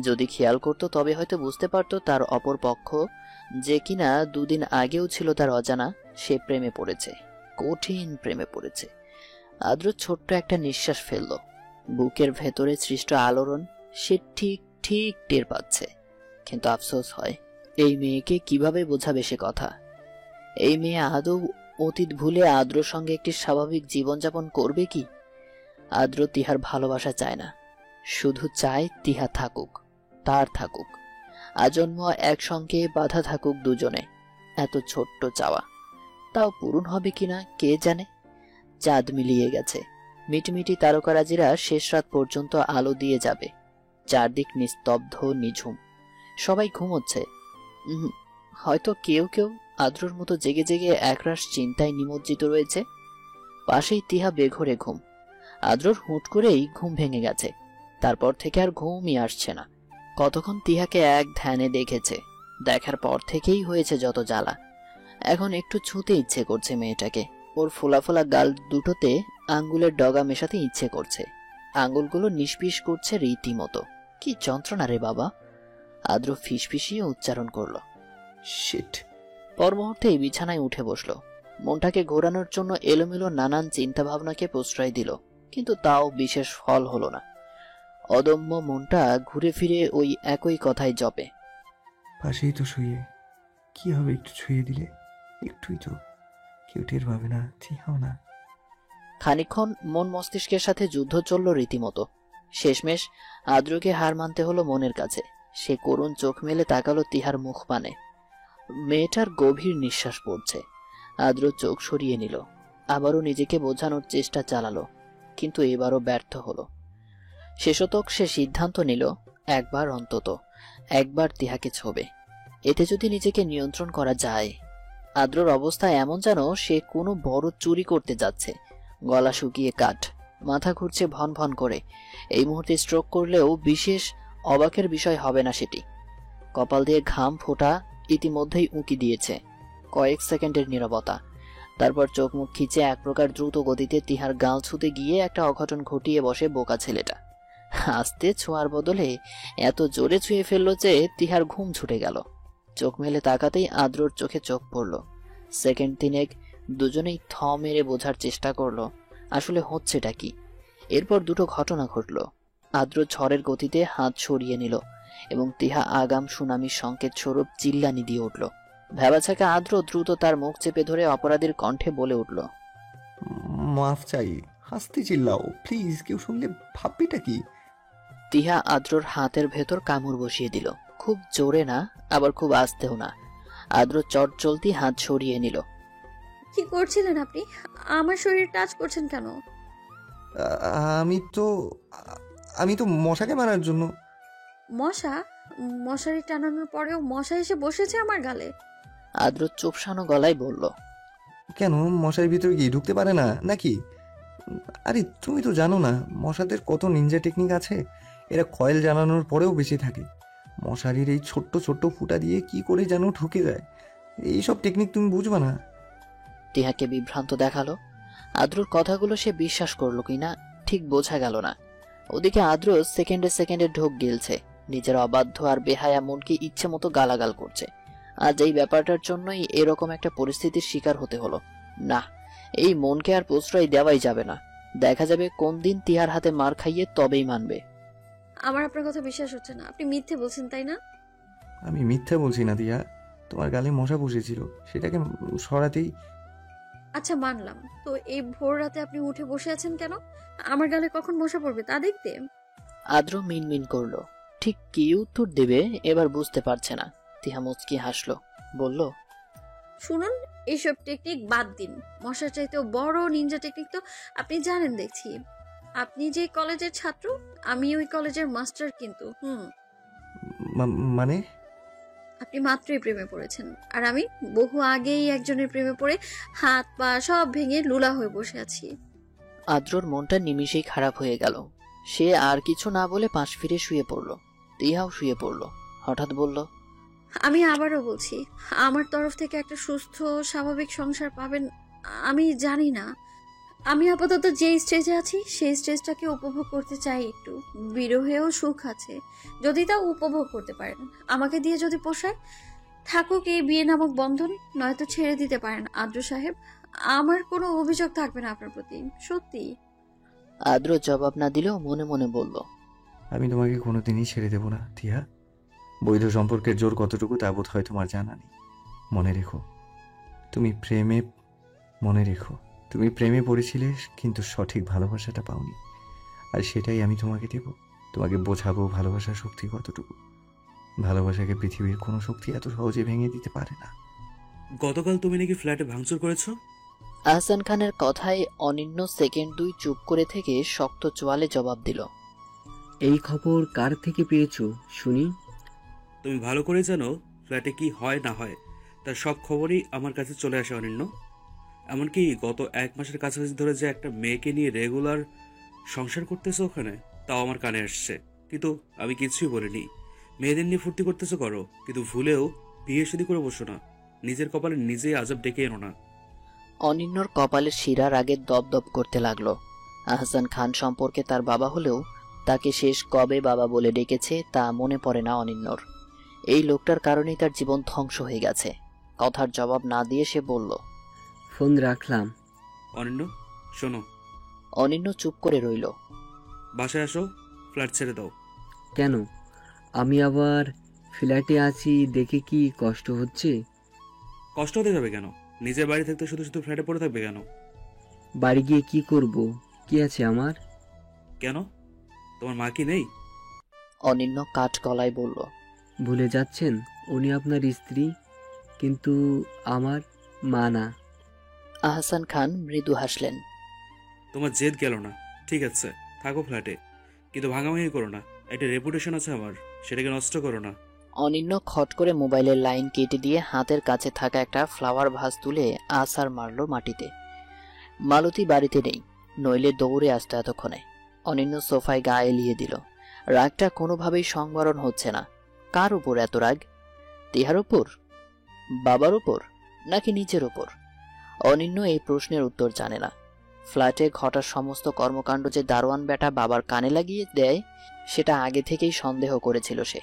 যদি খেয়াল করতো তবে হয়তো বুঝতে পারতো তার অপর পক্ষ, যে কিনা 2 দিন আগেও ছিল তার অজানা, সে প্রেমে পড়েছে, কঠিন প্রেমে পড়েছে। আদ্র ছোট্ট একটা নিঃশ্বাস ফেলল। বুকের ভেতরে সৃষ্ট আলোড়ন সে ঠিক ঠিক টের পাচ্ছে। কিন্তু আফসোস হয়, এই মেয়েকে কিভাবে বোঝাবে সে কথা? এই মেয়ে আদৌ অতীত ভুলে আদ্রর সঙ্গে একটি স্বাভাবিক জীবনযাপন করবে কি? আদ্র তিহার ভালোবাসা চায় না, শুধু চায় তিহা থাকুক, তার থাকুক, আজন্ম একসঙ্গে বাধা থাকুক দুজনে। এত ছোট্ট চাওয়া, তাও পূরণ হবে কিনা কে জানে। চাঁদ মিলিয়ে গেছে, মিটমিটি তারকারাজিরা শেষ রাত পর্যন্ত আলো দিয়ে যাবে। চারদিক নিস্তব্ধ নিঝুম, সবাই ঘুমোচ্ছে। হয়তো কেউ কেউ আদ্রর মতো জেগে জেগে একরাশ চিন্তায় নিমজ্জিত রয়েছে। পাশেই তিহা বেঘরে ঘুম। আদ্রর হুট করেই ঘুম ভেঙে গেছে, তারপর থেকে আর ঘুমই আসছে না। কতক্ষণ তিহাকে এক ধ্যানে দেখেছে, দেখার পর থেকেই হয়েছে যত জ্বালা। এখন একটু ছুঁতে ইচ্ছে করছে মেয়েটাকে, ওর ফোলা ফোলা গাল দুটোতে আঙ্গুলের ডগা মেশাতে ইচ্ছে করছে। আঙ্গুলগুলো নিষ্পিস করছে রীতিমতো। কি যন্ত্রণা রে বাবা! আদ্র ফিসফিসিয়ে উচ্চারণ করলো, শিট। পর মুহূর্তেই বিছানায় উঠে বসলো। মনটাকে ঘোরানোর জন্য এলোমেলো নানান চিন্তা ভাবনাকে প্রশ্রয় দিল, কিন্তু তাও বিশেষ ফল হলো না। অদম্য মনটা ঘুরে ফিরে ওই একই কথাই জপে। পাশেই তো শুয়ে, কি হবে একটু ছুঁয়ে দিলে? একটুই তো, কেউ টের পাবে না, চিহাও না। খানিকক্ষণ মন মস্তিষ্কের সাথে যুদ্ধ চলল রীতিমতো। শেষমেশ আদ্রকে হার মানতে হলো মনের কাছে। সে করুণ চোখ মেলে তাকালো তিহার মুখ পানে। মেয়েটার গভীর নিঃশ্বাস পড়ছে। আদ্র চোখ সরিয়ে নিল, আবারও নিজেকে বোঝানোর চেষ্টা চালালো, কিন্তু এবারও ব্যর্থ হলো। শেষতক সে সিদ্ধান্ত নিল, একবার অন্তত একবার তিহাকে ছোবে। এতে যদি নিজেকে নিয়ন্ত্রণ করা যায়। আদ্রর অবস্থা এমন যেন সে কোনো বড় চুরি করতে যাচ্ছে। গলা শুকিয়ে কাঠ, মাথা ঘুরছে ভন ভন করে। এই মুহূর্তে স্ট্রোক করলেও বিশেষ অবাকের বিষয় হবে না সেটি। কপাল দিয়ে ঘাম ফোঁটা ইতিমধ্যেই উঁকি দিয়েছে। কয়েক সেকেন্ডের নীরবতা, তারপর চোখ মুখ খিচে এক প্রকার দ্রুত গতিতে তিহার গাল ছুঁতে গিয়ে একটা অঘটন ঘটিয়ে বসে বোকা ছেলেটা। আস্তে ছোঁয়ার বদলে এত জোরে ছুঁয়ে ফেললো যে তিহার ঘুম ছুটে গেল। চোখ মেলে তাকাতেই আদ্রর চোখে চোখ পড়ল। সেকেন্ড তিনেক দুজনেই থ মেরে বোঝার চেষ্টা করলো আসলে হচ্ছেটা কি। এরপর দুটো ঘটনা ঘটল। আদ্র ঝড়ের গতিতে হাত সরিয়ে নিল এবং তিহা আগাম সুনামির সংকেত স্বরূপ চিল্লানি দিয়ে উঠল। ভেবাছাকা আদ্র দ্রুত তার মুখ চেপে ধরে অপরাধীর কণ্ঠে বলে উঠল, মাফ চাই, হাসতে চিল্লাও প্লিজ, কেউ শুনলে ভাববেটা কি? তিহা আদ্রর হাতের ভেতর কামড় বসিয়ে দিল, খুব জোরে না, আবার খুব আস্তেও না। আদ্র চট চলতি হাত সরিয়ে নিল। কি করছিলেন আপনি? আমার শরীর টাচ করছেন কেন? আমি তো মশাকে মারার জন্য। মশা? মশারি টানানোর পরেও মশা এসে বসেছে আমার গালে। আদ্র চোপসানো গলায় বলল, কেন, মশার ভিতরে কি ঢুকতে পারে না নাকি? আরে তুমি তো জানো না মশাদের কত নিনজা টেকনিক আছে। এরা কয়েল জ্বালানোর পরেও বেঁচে থাকে। মশারির এই ছোট্ট ছোট্ট ফুটা দিয়ে কি করে যেন ঢুকে যায়। এইসব টেকনিক তুমি বুঝবা না। তিহাকে বিভ্রান্ত দেখালো। আদ্রর কথাগুলো সে বিশ্বাস করলো কিনা ঠিক বোঝা গেল না। ওদিকে আদ্র সেকেন্ডে সেকেন্ডে ঢোক গিলছে, নিজের অবাধ্য আর বেহায়া মনকে ইচ্ছে মতো গালাগাল করছে। আজ এই ব্যাপারটার জন্যই এরকম একটা পরিস্থিতির শিকার হতে হলো। না, এই মনকে আর প্রশ্রয় দেওয়াই যাবে না। দেখা যাবে কোন দিন তিহার হাতে মার খাইয়ে তবেই মানবে। আমার আপনার কথা বিশ্বাস হচ্ছে না, আপনি মিথ্যে বলছেন তাই না? আমি মিথ্যা বলছি না দিয়া, তোমার গালে মশা বসেছিল, সেটাকে সরাতেই। আচ্ছা মানলাম, তো এই ভোর রাতে আপনি উঠে বসে আছেন কেন? আমার গালে কখন মশা পড়বে তা দেখতে? আদ্র মিনমিন করলো, ঠিক কি উত্তর দেবে এবার বুঝতে পারছে না। তিহা মুচকি হাসলো, বলল, শুনুন, এইসব টেকনিক বাদ দিন। মশার চাইতেও বড় নিনজা টেকনিক তো আপনি জানেন দেখছি। আপনি যে কলেজের ছাত্র, আমি ওই কলেজের মাস্টার কিন্তু। মানে? আপনি মাত্রই প্রেমে পড়েছেন, আর আমি বহু আগেই একজনের প্রেমে পড়ে হাত পা সব ভেঙে লুলা হয়ে বসে আছি। আদ্রর মনটা নিমিষেই খারাপ হয়ে গেল। সে আর কিছু না বলে পাশ ফিরে শুয়ে পড়ল। তিহাও শুয়ে পড়ল। হঠাৎ বলল, আমি আবারও বলছি, আমার তরফ থেকে একটা সুস্থ স্বাভাবিক সংসার পাবেন আমি জানি না। আমি আপাতত যে স্টেজে আছি সেই স্টেজটাকে উপভোগ করতে চাই একটু। বিরহেও সুখ আছে, যদি তা উপভোগ করতে পারেন। আমাকে দিয়ে যদি পোষায়, থাকুক এই বিয়ে নামক বন্ধন, নয়তো ছেড়ে দিতে পারেন আদ্র সাহেব। আমার কোনো অভিযোগ থাকবে না আপনার প্রতি, সত্যি। আদ্র জবাব না দিলেও মনে মনে বলল, আমি তোমাকে কোনোদিনই ছেড়ে দেব না টিয়া। বৈধ সম্পর্কের জোর কতটুকু তা বোধ হয় তোমার জানা নেই। মনে রেখো, তুমি প্রেমে পড়েছিলে, কিন্তু সঠিক ভালোবাসাটা পাওনি। আর সেটাই আমি তোমাকে দেব। তোমাকে বোঝাবো ভালোবাসার শক্তি কতটুকু। ভালোবাসাকে পৃথিবীর কোনো শক্তি এত সহজে ভেঙে দিতে পারে না। গতকাল তুমি নাকি ফ্ল্যাটে ভাঙচুর করেছো? আহসান খানের কথায় অনিন্য সেকেন্ড দুই চুপ করে থেকে শক্ত চোয়ালে জবাব দিল, এই খবর কার থেকে পেয়েছো শুনি? তুমি ভালো করে জানো ফ্ল্যাটে কি হয় না হয়, তার সব খবরই আমার কাছে চলে আসে অনিন্য। এমনকি গত 1 মাসের কাছাকাছি ধরে যে একটা মেয়েকে নিয়ে রেগুলার সংসার করতেছো ওখানে, তাও আমার কানে আসছে। কিন্তু আমি কিছুই বলিনি। মেয়েদের নিয়ে ফুর্তি করতেছো করো, কিন্তু ভুলেও বিয়ে শাদী করে বসো না। নিজের কপালে নিজেই আজব ডেকে এনো না। অনিন্যর কপালের শিরার আগে দপদপ করতে লাগলো। আহসান খান সম্পর্কে তার বাবা হলেও তাকে শেষ কবে বাবা বলে ডেকেছে তা মনে পড়ে না অনিন্যর। এই লোকটার কারণেই তার জীবন ধ্বংস হয়ে গেছে। কথার জবাব না দিয়ে সে বলল, ফোন রাখলাম। অনিন্য শোনো। অনিন্য চুপ করে রইল। বাসায় আসো, ফ্ল্যাট ছেড়ে দাও। কেন? আমি আবার ফ্ল্যাটে আছি দেখে কি কষ্ট হচ্ছে? কষ্ট হতে যাবে কেন? নিজের বাড়ি থাকতে শুধু শুধু ফ্ল্যাটে পড়ে থাকবে কেন? বাড়ি গিয়ে কি করব? কি আছে আমার? কেন, তোমার মা কি নেই? অনিন্য কাঠ গলায় বলল, ভুলে যাচ্ছেন উনি আপনার স্ত্রী, কিন্তু আমার মা না। আহসান খান মৃদু হাসলেন। তোমার জেদ গেল না, ঠিক আছে, থাকো ফ্ল্যাটে, কিন্তু ভাঙাভাঙি করো না। একটা রেপুটেশন আছে আমার, সেটাকে নষ্ট করো না। অনিন্য খট করে মোবাইলের লাইন কেটে দিয়ে হাতের কাছে থাকা একটা ফ্লাওয়ার ভাস তুলে আছাড় মারল মাটিতে। মালতী বাড়িতে নেই, নইলে দৌড়ে আসতো এতক্ষণে। অনিন্য সোফায় গা এলিয়ে দিল। রাগটা কোনোভাবেই সংবরণ হচ্ছে না। কার উপর এত রাগ? তিহার উপর, বাবার উপর, নাকি নিজের উপর? অনিন্য এই প্রশ্নের উত্তর জানে না। ফ্ল্যাটে ঘটা সমস্ত কর্মকাণ্ড যে দারোয়ান বেটা বাবার কানে লাগিয়ে দেয় সেটা আগে থেকেই সন্দেহ করেছিল সে।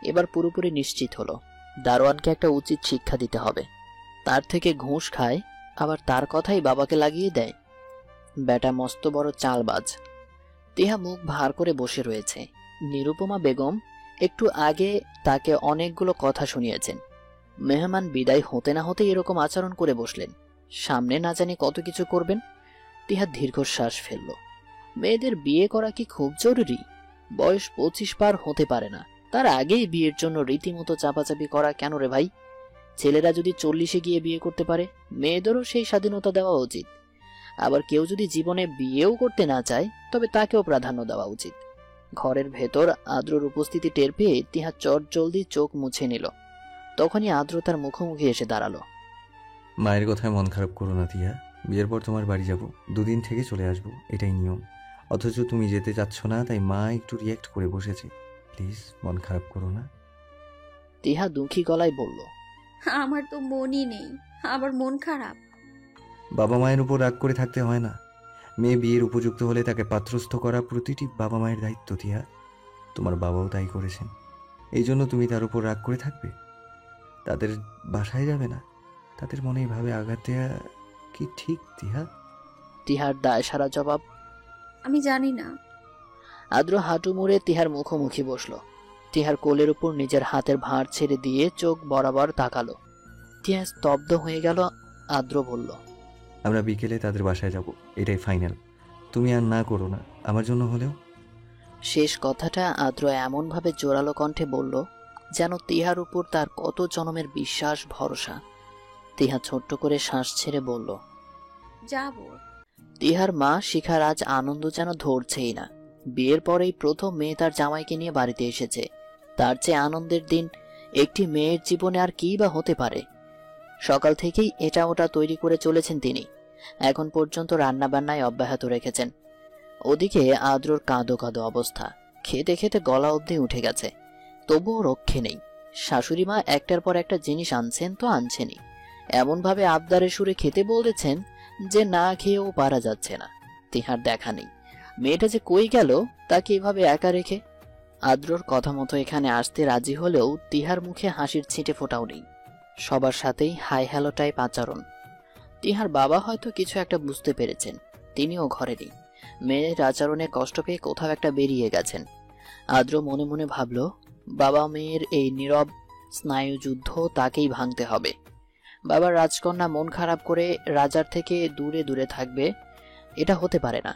এবার পুরোপুরি নিশ্চিত হলো দারোয়ানকে একটা উচিত শিক্ষা দিতে হবে। তার থেকে ঘুষ খায়, আবার তার কথাই বাবাকে লাগিয়ে দেয়। বেটা মস্ত বড় চালবাজ। তিহা মুখ ভার করে বসে রয়েছে। নিরুপমা বেগম একটু আগে তাকে অনেকগুলো কথা শুনিয়েছেন। মেহমান বিদায় হতে না হতে এরকম আচরণ করে বসলেন। সামনে না জানি কত কিছু করবেন। তিহা দীর্ঘশ্বাস ফেলল। মেয়েদের বিয়ে করা কি খুব জরুরি? বয়স 25 পার হতে পারে না, তার আগেই বিয়ের জন্য রীতিমতো চাপাচাপি করা কেন রে ভাই? ছেলেরা যদি 40-এ গিয়ে বিয়ে করতে পারে, মেয়েদেরও সেই স্বাধীনতা দেওয়া উচিত। আবার কেউ যদি জীবনে বিয়েও করতে না চায়, তবে তাকেও প্রাধান্য দেওয়া উচিত। ঘরের ভেতর আদ্রর উপস্থিতি টের পেয়ে তিহা চটজলদি চোখ মুছে নিল। তখনই আদ্র তার মুখোমুখি এসে দাঁড়ালো। মায়ের কথায় মন খারাপ করো না টিয়া। বিয়ের পর তোমার বাড়ি যাব, 2 দিন থেকে চলে আসবো, এটাই নিয়ম। অথচ তুমি যেতে চাচ্ছ না, তাই মা একটু রিয়াক্ট করে বসেছে। প্লিজ মন খারাপ করো না। তিহা দুঃখী গলায় বলল, আমার তো মনই নেই, আবার মন খারাপ? বাবা মায়ের উপর রাগ করে থাকতে হয় না। মেয়ে বিয়ের উপযুক্ত হলে তাকে পাত্রস্থ করা প্রতিটি বাবা মায়ের দায়িত্ব টিয়া। তোমার বাবাও তাই করেছেন, এই জন্য তুমি তার উপর রাগ করে থাকবে? তাদের বাসায় যাবে না, তাদের মনে এইভাবে আঘাত দেয়া কি ঠিক টিয়া? তিহার দায় সারা জবাব, আমি জানি না। আদ্র হাঁটু মুড়ে তিহার মুখোমুখি বসল। তিহার কোলের উপর নিজের হাতের ভাঁড় ছেড়ে দিয়ে চোখ বরাবর তাকালো। তিহা স্তব্ধ হয়ে গেল। আদ্র বলল, আমরা বিকেলে তাদের বাসায় যাব, এটাই ফাইনাল। তুমি আর না করো না, আমার জন্য হলেও। শেষ কথাটা আদ্র এমনভাবে জোরালো কণ্ঠে বলল যেন তিহার উপর তার কত জনমের বিশ্বাস ভরসা। তিহা ছোট্ট করে শ্বাস ছেড়ে বলল, যাবো। তিহার মা শিখার আজ আনন্দ যেন ধরছেই না। বিয়ের পরেই প্রথম মেয়ে তার জামাইকে নিয়ে বাড়িতে এসেছে। তার চেয়ে আনন্দের দিন একটি মেয়ের জীবনে আর কী বা হতে পারে। সকাল থেকেই এটা ওটা তৈরি করে চলেছেন তিনি। এখন পর্যন্ত রান্নাবান্নায় অব্যাহত রেখেছেন। ওদিকে আদ্রর কাঁদো কাঁদো অবস্থা, খেতে খেতে গলা অবধি উঠে গেছে, তবুও রক্ষে নেই। শাশুড়ি মা একটার পর একটা জিনিস আনছেন তো আনছেনই, এমনভাবে আবদারের সুরে খেতে বলেছেন যে না খেয়েও পারা যাচ্ছে না। তিহার দেখা নেই, মেয়েটা যে কই গেল তাকে এভাবে একা রেখে। আদ্রর কথা মতো এখানে আসতে রাজি হলেও তিহার মুখে হাসির ছিটে ফোটাও নেই। সবার সাথেই হাই হ্যালো টাইপ আচরণ। তিহার বাবা হয়তো কিছু একটা বুঝতে পেরেছেন, তিনিও ঘরে নেই। মেয়ের আচরণে কষ্ট পেয়ে কোথাও একটা বেরিয়ে গেছেন। আদ্র মনে মনে ভাবল, বাবা মেয়ের এই নীরব স্নায়ুযুদ্ধ তাকেই ভাঙতে হবে। বাবার রাজকন্যা মন খারাপ করে রাজার থেকে দূরে দূরে থাকবে, এটা হতে পারে না।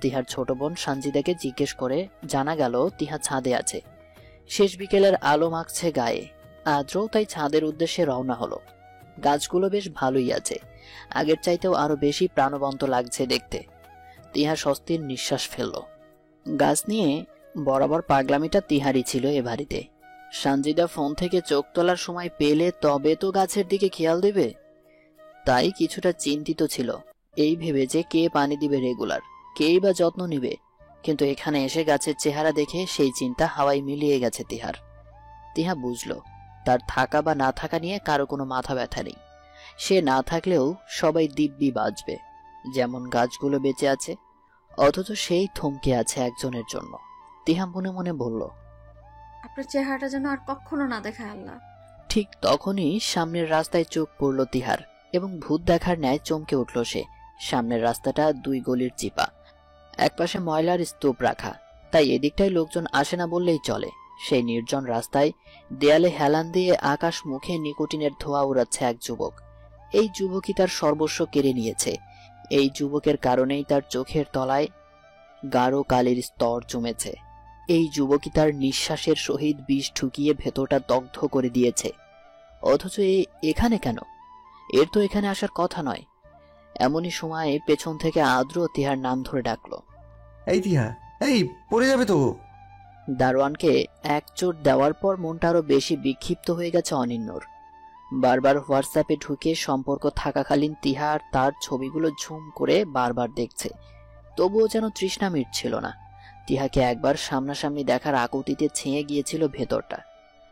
তিহার ছোট বোন সানজিদাকে জিজ্ঞেস করে জানা গেল তিহা ছাদে আছে। শেষ বিকেলের আলো মাখছে গায়ে। আদ্রও তাই ছাদের উদ্দেশ্যে রওনা হলো। গাছগুলো বেশ ভালোই আছে, আগের চাইতেও আরো বেশি প্রাণবন্ত লাগছে দেখতে। তিহা স্বস্তির নিঃশ্বাস ফেলল। গাছ নিয়ে বরাবর পাগলামিটা তিহারই ছিল এ বাড়িতে। সানজিদা ফোন থেকে চোখ তোলার সময় পেলে তবে তো গাছের দিকে খেয়াল দেবে। তাই কিছুটা চিন্তিত ছিল, এই ভেবে যে কে পানি দিবে রেগুলার, কেই বা যত্ন নিবে। কিন্তু এখানে এসে গাছের চেহারা দেখে সেই চিন্তা হাওয়ায় মিলিয়ে গেছে তিহার। তিহা বুঝল তার থাকা বা না থাকা নিয়ে কারো কোনো মাথা ব্যথা নেই। সে না থাকলেও সবাই দিব্যি বাঁচবে, যেমন গাছগুলো বেঁচে আছে। অথচ সেই থমকে আছে একজনের জন্য। তিহা মনে মনে বলল, আপনার চেহারাটা যেন আর কখনো না দেখায় আল্লাহ। ঠিক তখনই সামনের রাস্তায় চোখ পড়ল তিহার এবং ভূত দেখার ন্যায় চমকে উঠল সে। সামনের রাস্তাটা দুই গলির চিপা, একপাশে ময়লার স্তূপ রাখা, তাই এদিকটায় লোকজন আসে না বললেই চলে। সেই নির্জন রাস্তায় দেয়ালে হেলান দিয়ে আকাশ মুখে নিকোটিনের ধোঁয়া উড়াচ্ছে এক যুবক। এই যুবকই তার সর্বস্ব কেড়ে নিয়েছে। এই যুবকের কারণেই তার চোখের তলায় গাঢ় কালির স্তর জমেছে। এই যুবকই তার নিঃশ্বাসের সহিত বিষ ঢুকিয়ে ভেতরটা দগ্ধ করে দিয়েছে। অথচ এখানে কেন? এর তো এখানে আসার কথা নয়। এমনই সময় পেছন থেকে আদ্র তিহার নাম ধরে ডাকলো, এই তিহা, এই পড়ে যাবে তো। দারোয়ানকে এক চোট দেওয়ার পর মনটা আরো বেশি বিক্ষিপ্ত হয়ে গেছে অনিন্যর। বারবার হোয়াটসঅ্যাপে ঢুকে সম্পর্ক থাকাকালীন তিহা আর তার ছবিগুলো ঝুম করে বারবার দেখছে, তবুও যেন তৃষ্ণা মিটছিল না। তিহাকে একবার সামনাসামনি দেখার আকুতিতে ছেয়ে গিয়েছিল ভেতরটা।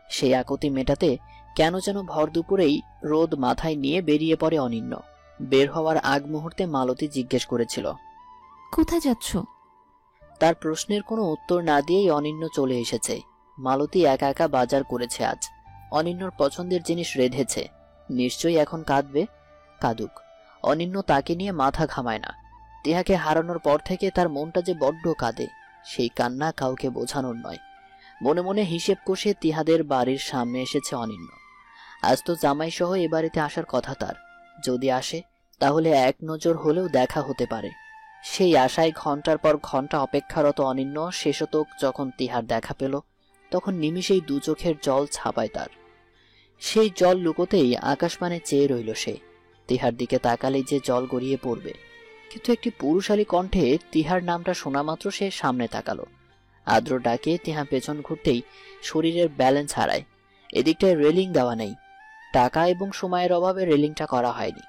সেই আকুতি মেটাতে কেন যেন ভর দুপুরেই রোদ মাথায় নিয়ে বেরিয়ে পড়ে অনিন্য। বের হওয়ার আগ মুহূর্তে মালতী জিজ্ঞেস করেছিল, কোথায় যাচ্ছ? তার প্রশ্নের কোনো উত্তর না দিয়েই অনিন্য চলে এসেছে। মালতী একা একা বাজার করেছে আজ। অনিন্যর পছন্দের জিনিস রেঁধেছে, নিশ্চয়ই এখন কাঁদবে। কাঁদুক, অনিন্য তাকে নিয়ে মাথা ঘামায় না। তিহাকে হারানোর পর থেকে তার মনটা যে বড্ড কাঁদে, সেই কান্না কাউকে বোঝানোর নয়। মনে মনে হিসেব কষে তিহাদের বাড়ির সামনে এসেছে অনিন্য। আজ তো জামাই সহ এ বাড়িতে আসার কথা তার। যদি আসে তাহলে এক নজর হলেও দেখা হতে পারে। সেই আশায় ঘন্টার পর ঘন্টা অপেক্ষারত অনিন্য শেষত যখন তিহার দেখা পেল, তখন নিমিষেই দু চোখের জল ছাপায় তার। সেই জল লুকোতেই আকাশপানে চেয়ে রইল সে। তিহার দিকে তাকালেই যে জল গড়িয়ে পড়বে। কিন্তু একটি পুরুষালী কণ্ঠে তিহার নামটা শোনা মাত্র সে সামনে তাকালো। আদ্র ডাকে তিহা পেছন ঘুরতেই শরীরের ব্যালেন্স হারায়। এদিকটায় রেলিং দেওয়া নেই, টাকা এবং সময়ের অভাবে রেলিংটা করা হয়নি।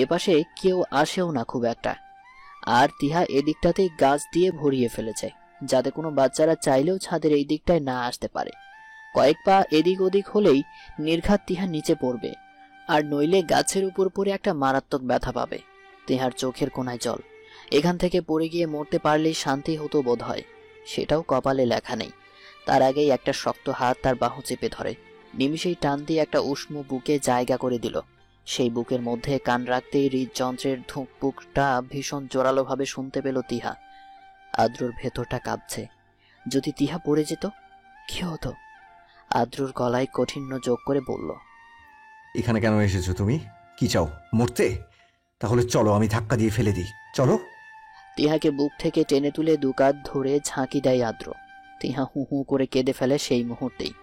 এপাশে কেউ আসেও না খুব একটা। আর তিহা এদিকটাতেই গাছ দিয়ে ভরিয়ে ফেলেছে, যাতে কোনো বাচ্চারা চাইলেও ছাদের এই দিকটায় না আসতে পারে। কয়েক পা এদিক ওদিক হলেই নির্ঘাত তিহা নিচে পড়বে, আর নইলে গাছের উপর পড়ে একটা মারাত্মক ব্যথা পাবে। তিহার চোখের কোনায় জল। এখান থেকে পড়ে গিয়ে মরতে পারলেই শান্তি হতো বোধ হয়, সেটাও কপালে লেখা নেই। তার আগেই একটা শক্ত হাত তার বাহু চেপে ধরে, নিমিষেই টান দিয়ে একটা উষ্ণ বুকে জায়গা করে দিল। সেই বুকের মধ্যে কান রাখতেই হৃদযন্ত্রের ধুকপুকটা ভীষণ জোরালোভাবে শুনতে পেল তিহা। আদ্রর ভেতরটা কাঁপছে। যদি তিহা পড়ে যেত কি হতো? আদ্রর গলায় কঠিন্য যোগ করে বলল, এখানে কেন এসেছো তুমি? কি চাও, মরতে? তাহলে চলো, আমি ধাক্কা দিয়ে ফেলে দিই, চলো। তিহাকে বুক থেকে টেনে তুলে দুকাত ধরে ঝাঁকি দেয় আদ্র। তিহা হু হু করে কেঁদে ফেলে সেই মুহূর্তেই।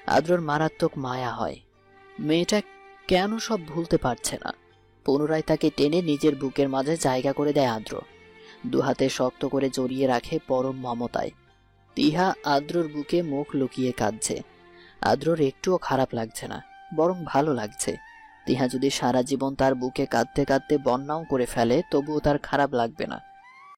আদ্রর মারাত্মক মায়া হয়। মেয়েটা কেন সব ভুলতে পারছে না। পুনরায় তাকে টেনে নিজের বুকের মাঝে জায়গা করে দেয় আদ্র। দুহাতে শক্ত করে জড়িয়ে রাখে পরম মমতায়। তিহা আদ্রর বুকে মুখ লুকিয়ে কাঁদছে। আদ্রর একটুও খারাপ লাগছে না, বরং ভালো লাগছে। তিহা যদি সারা জীবন তার বুকে কাঁদতে কাঁদতে বন্যাও করে ফেলে তবুও তার খারাপ লাগবে না।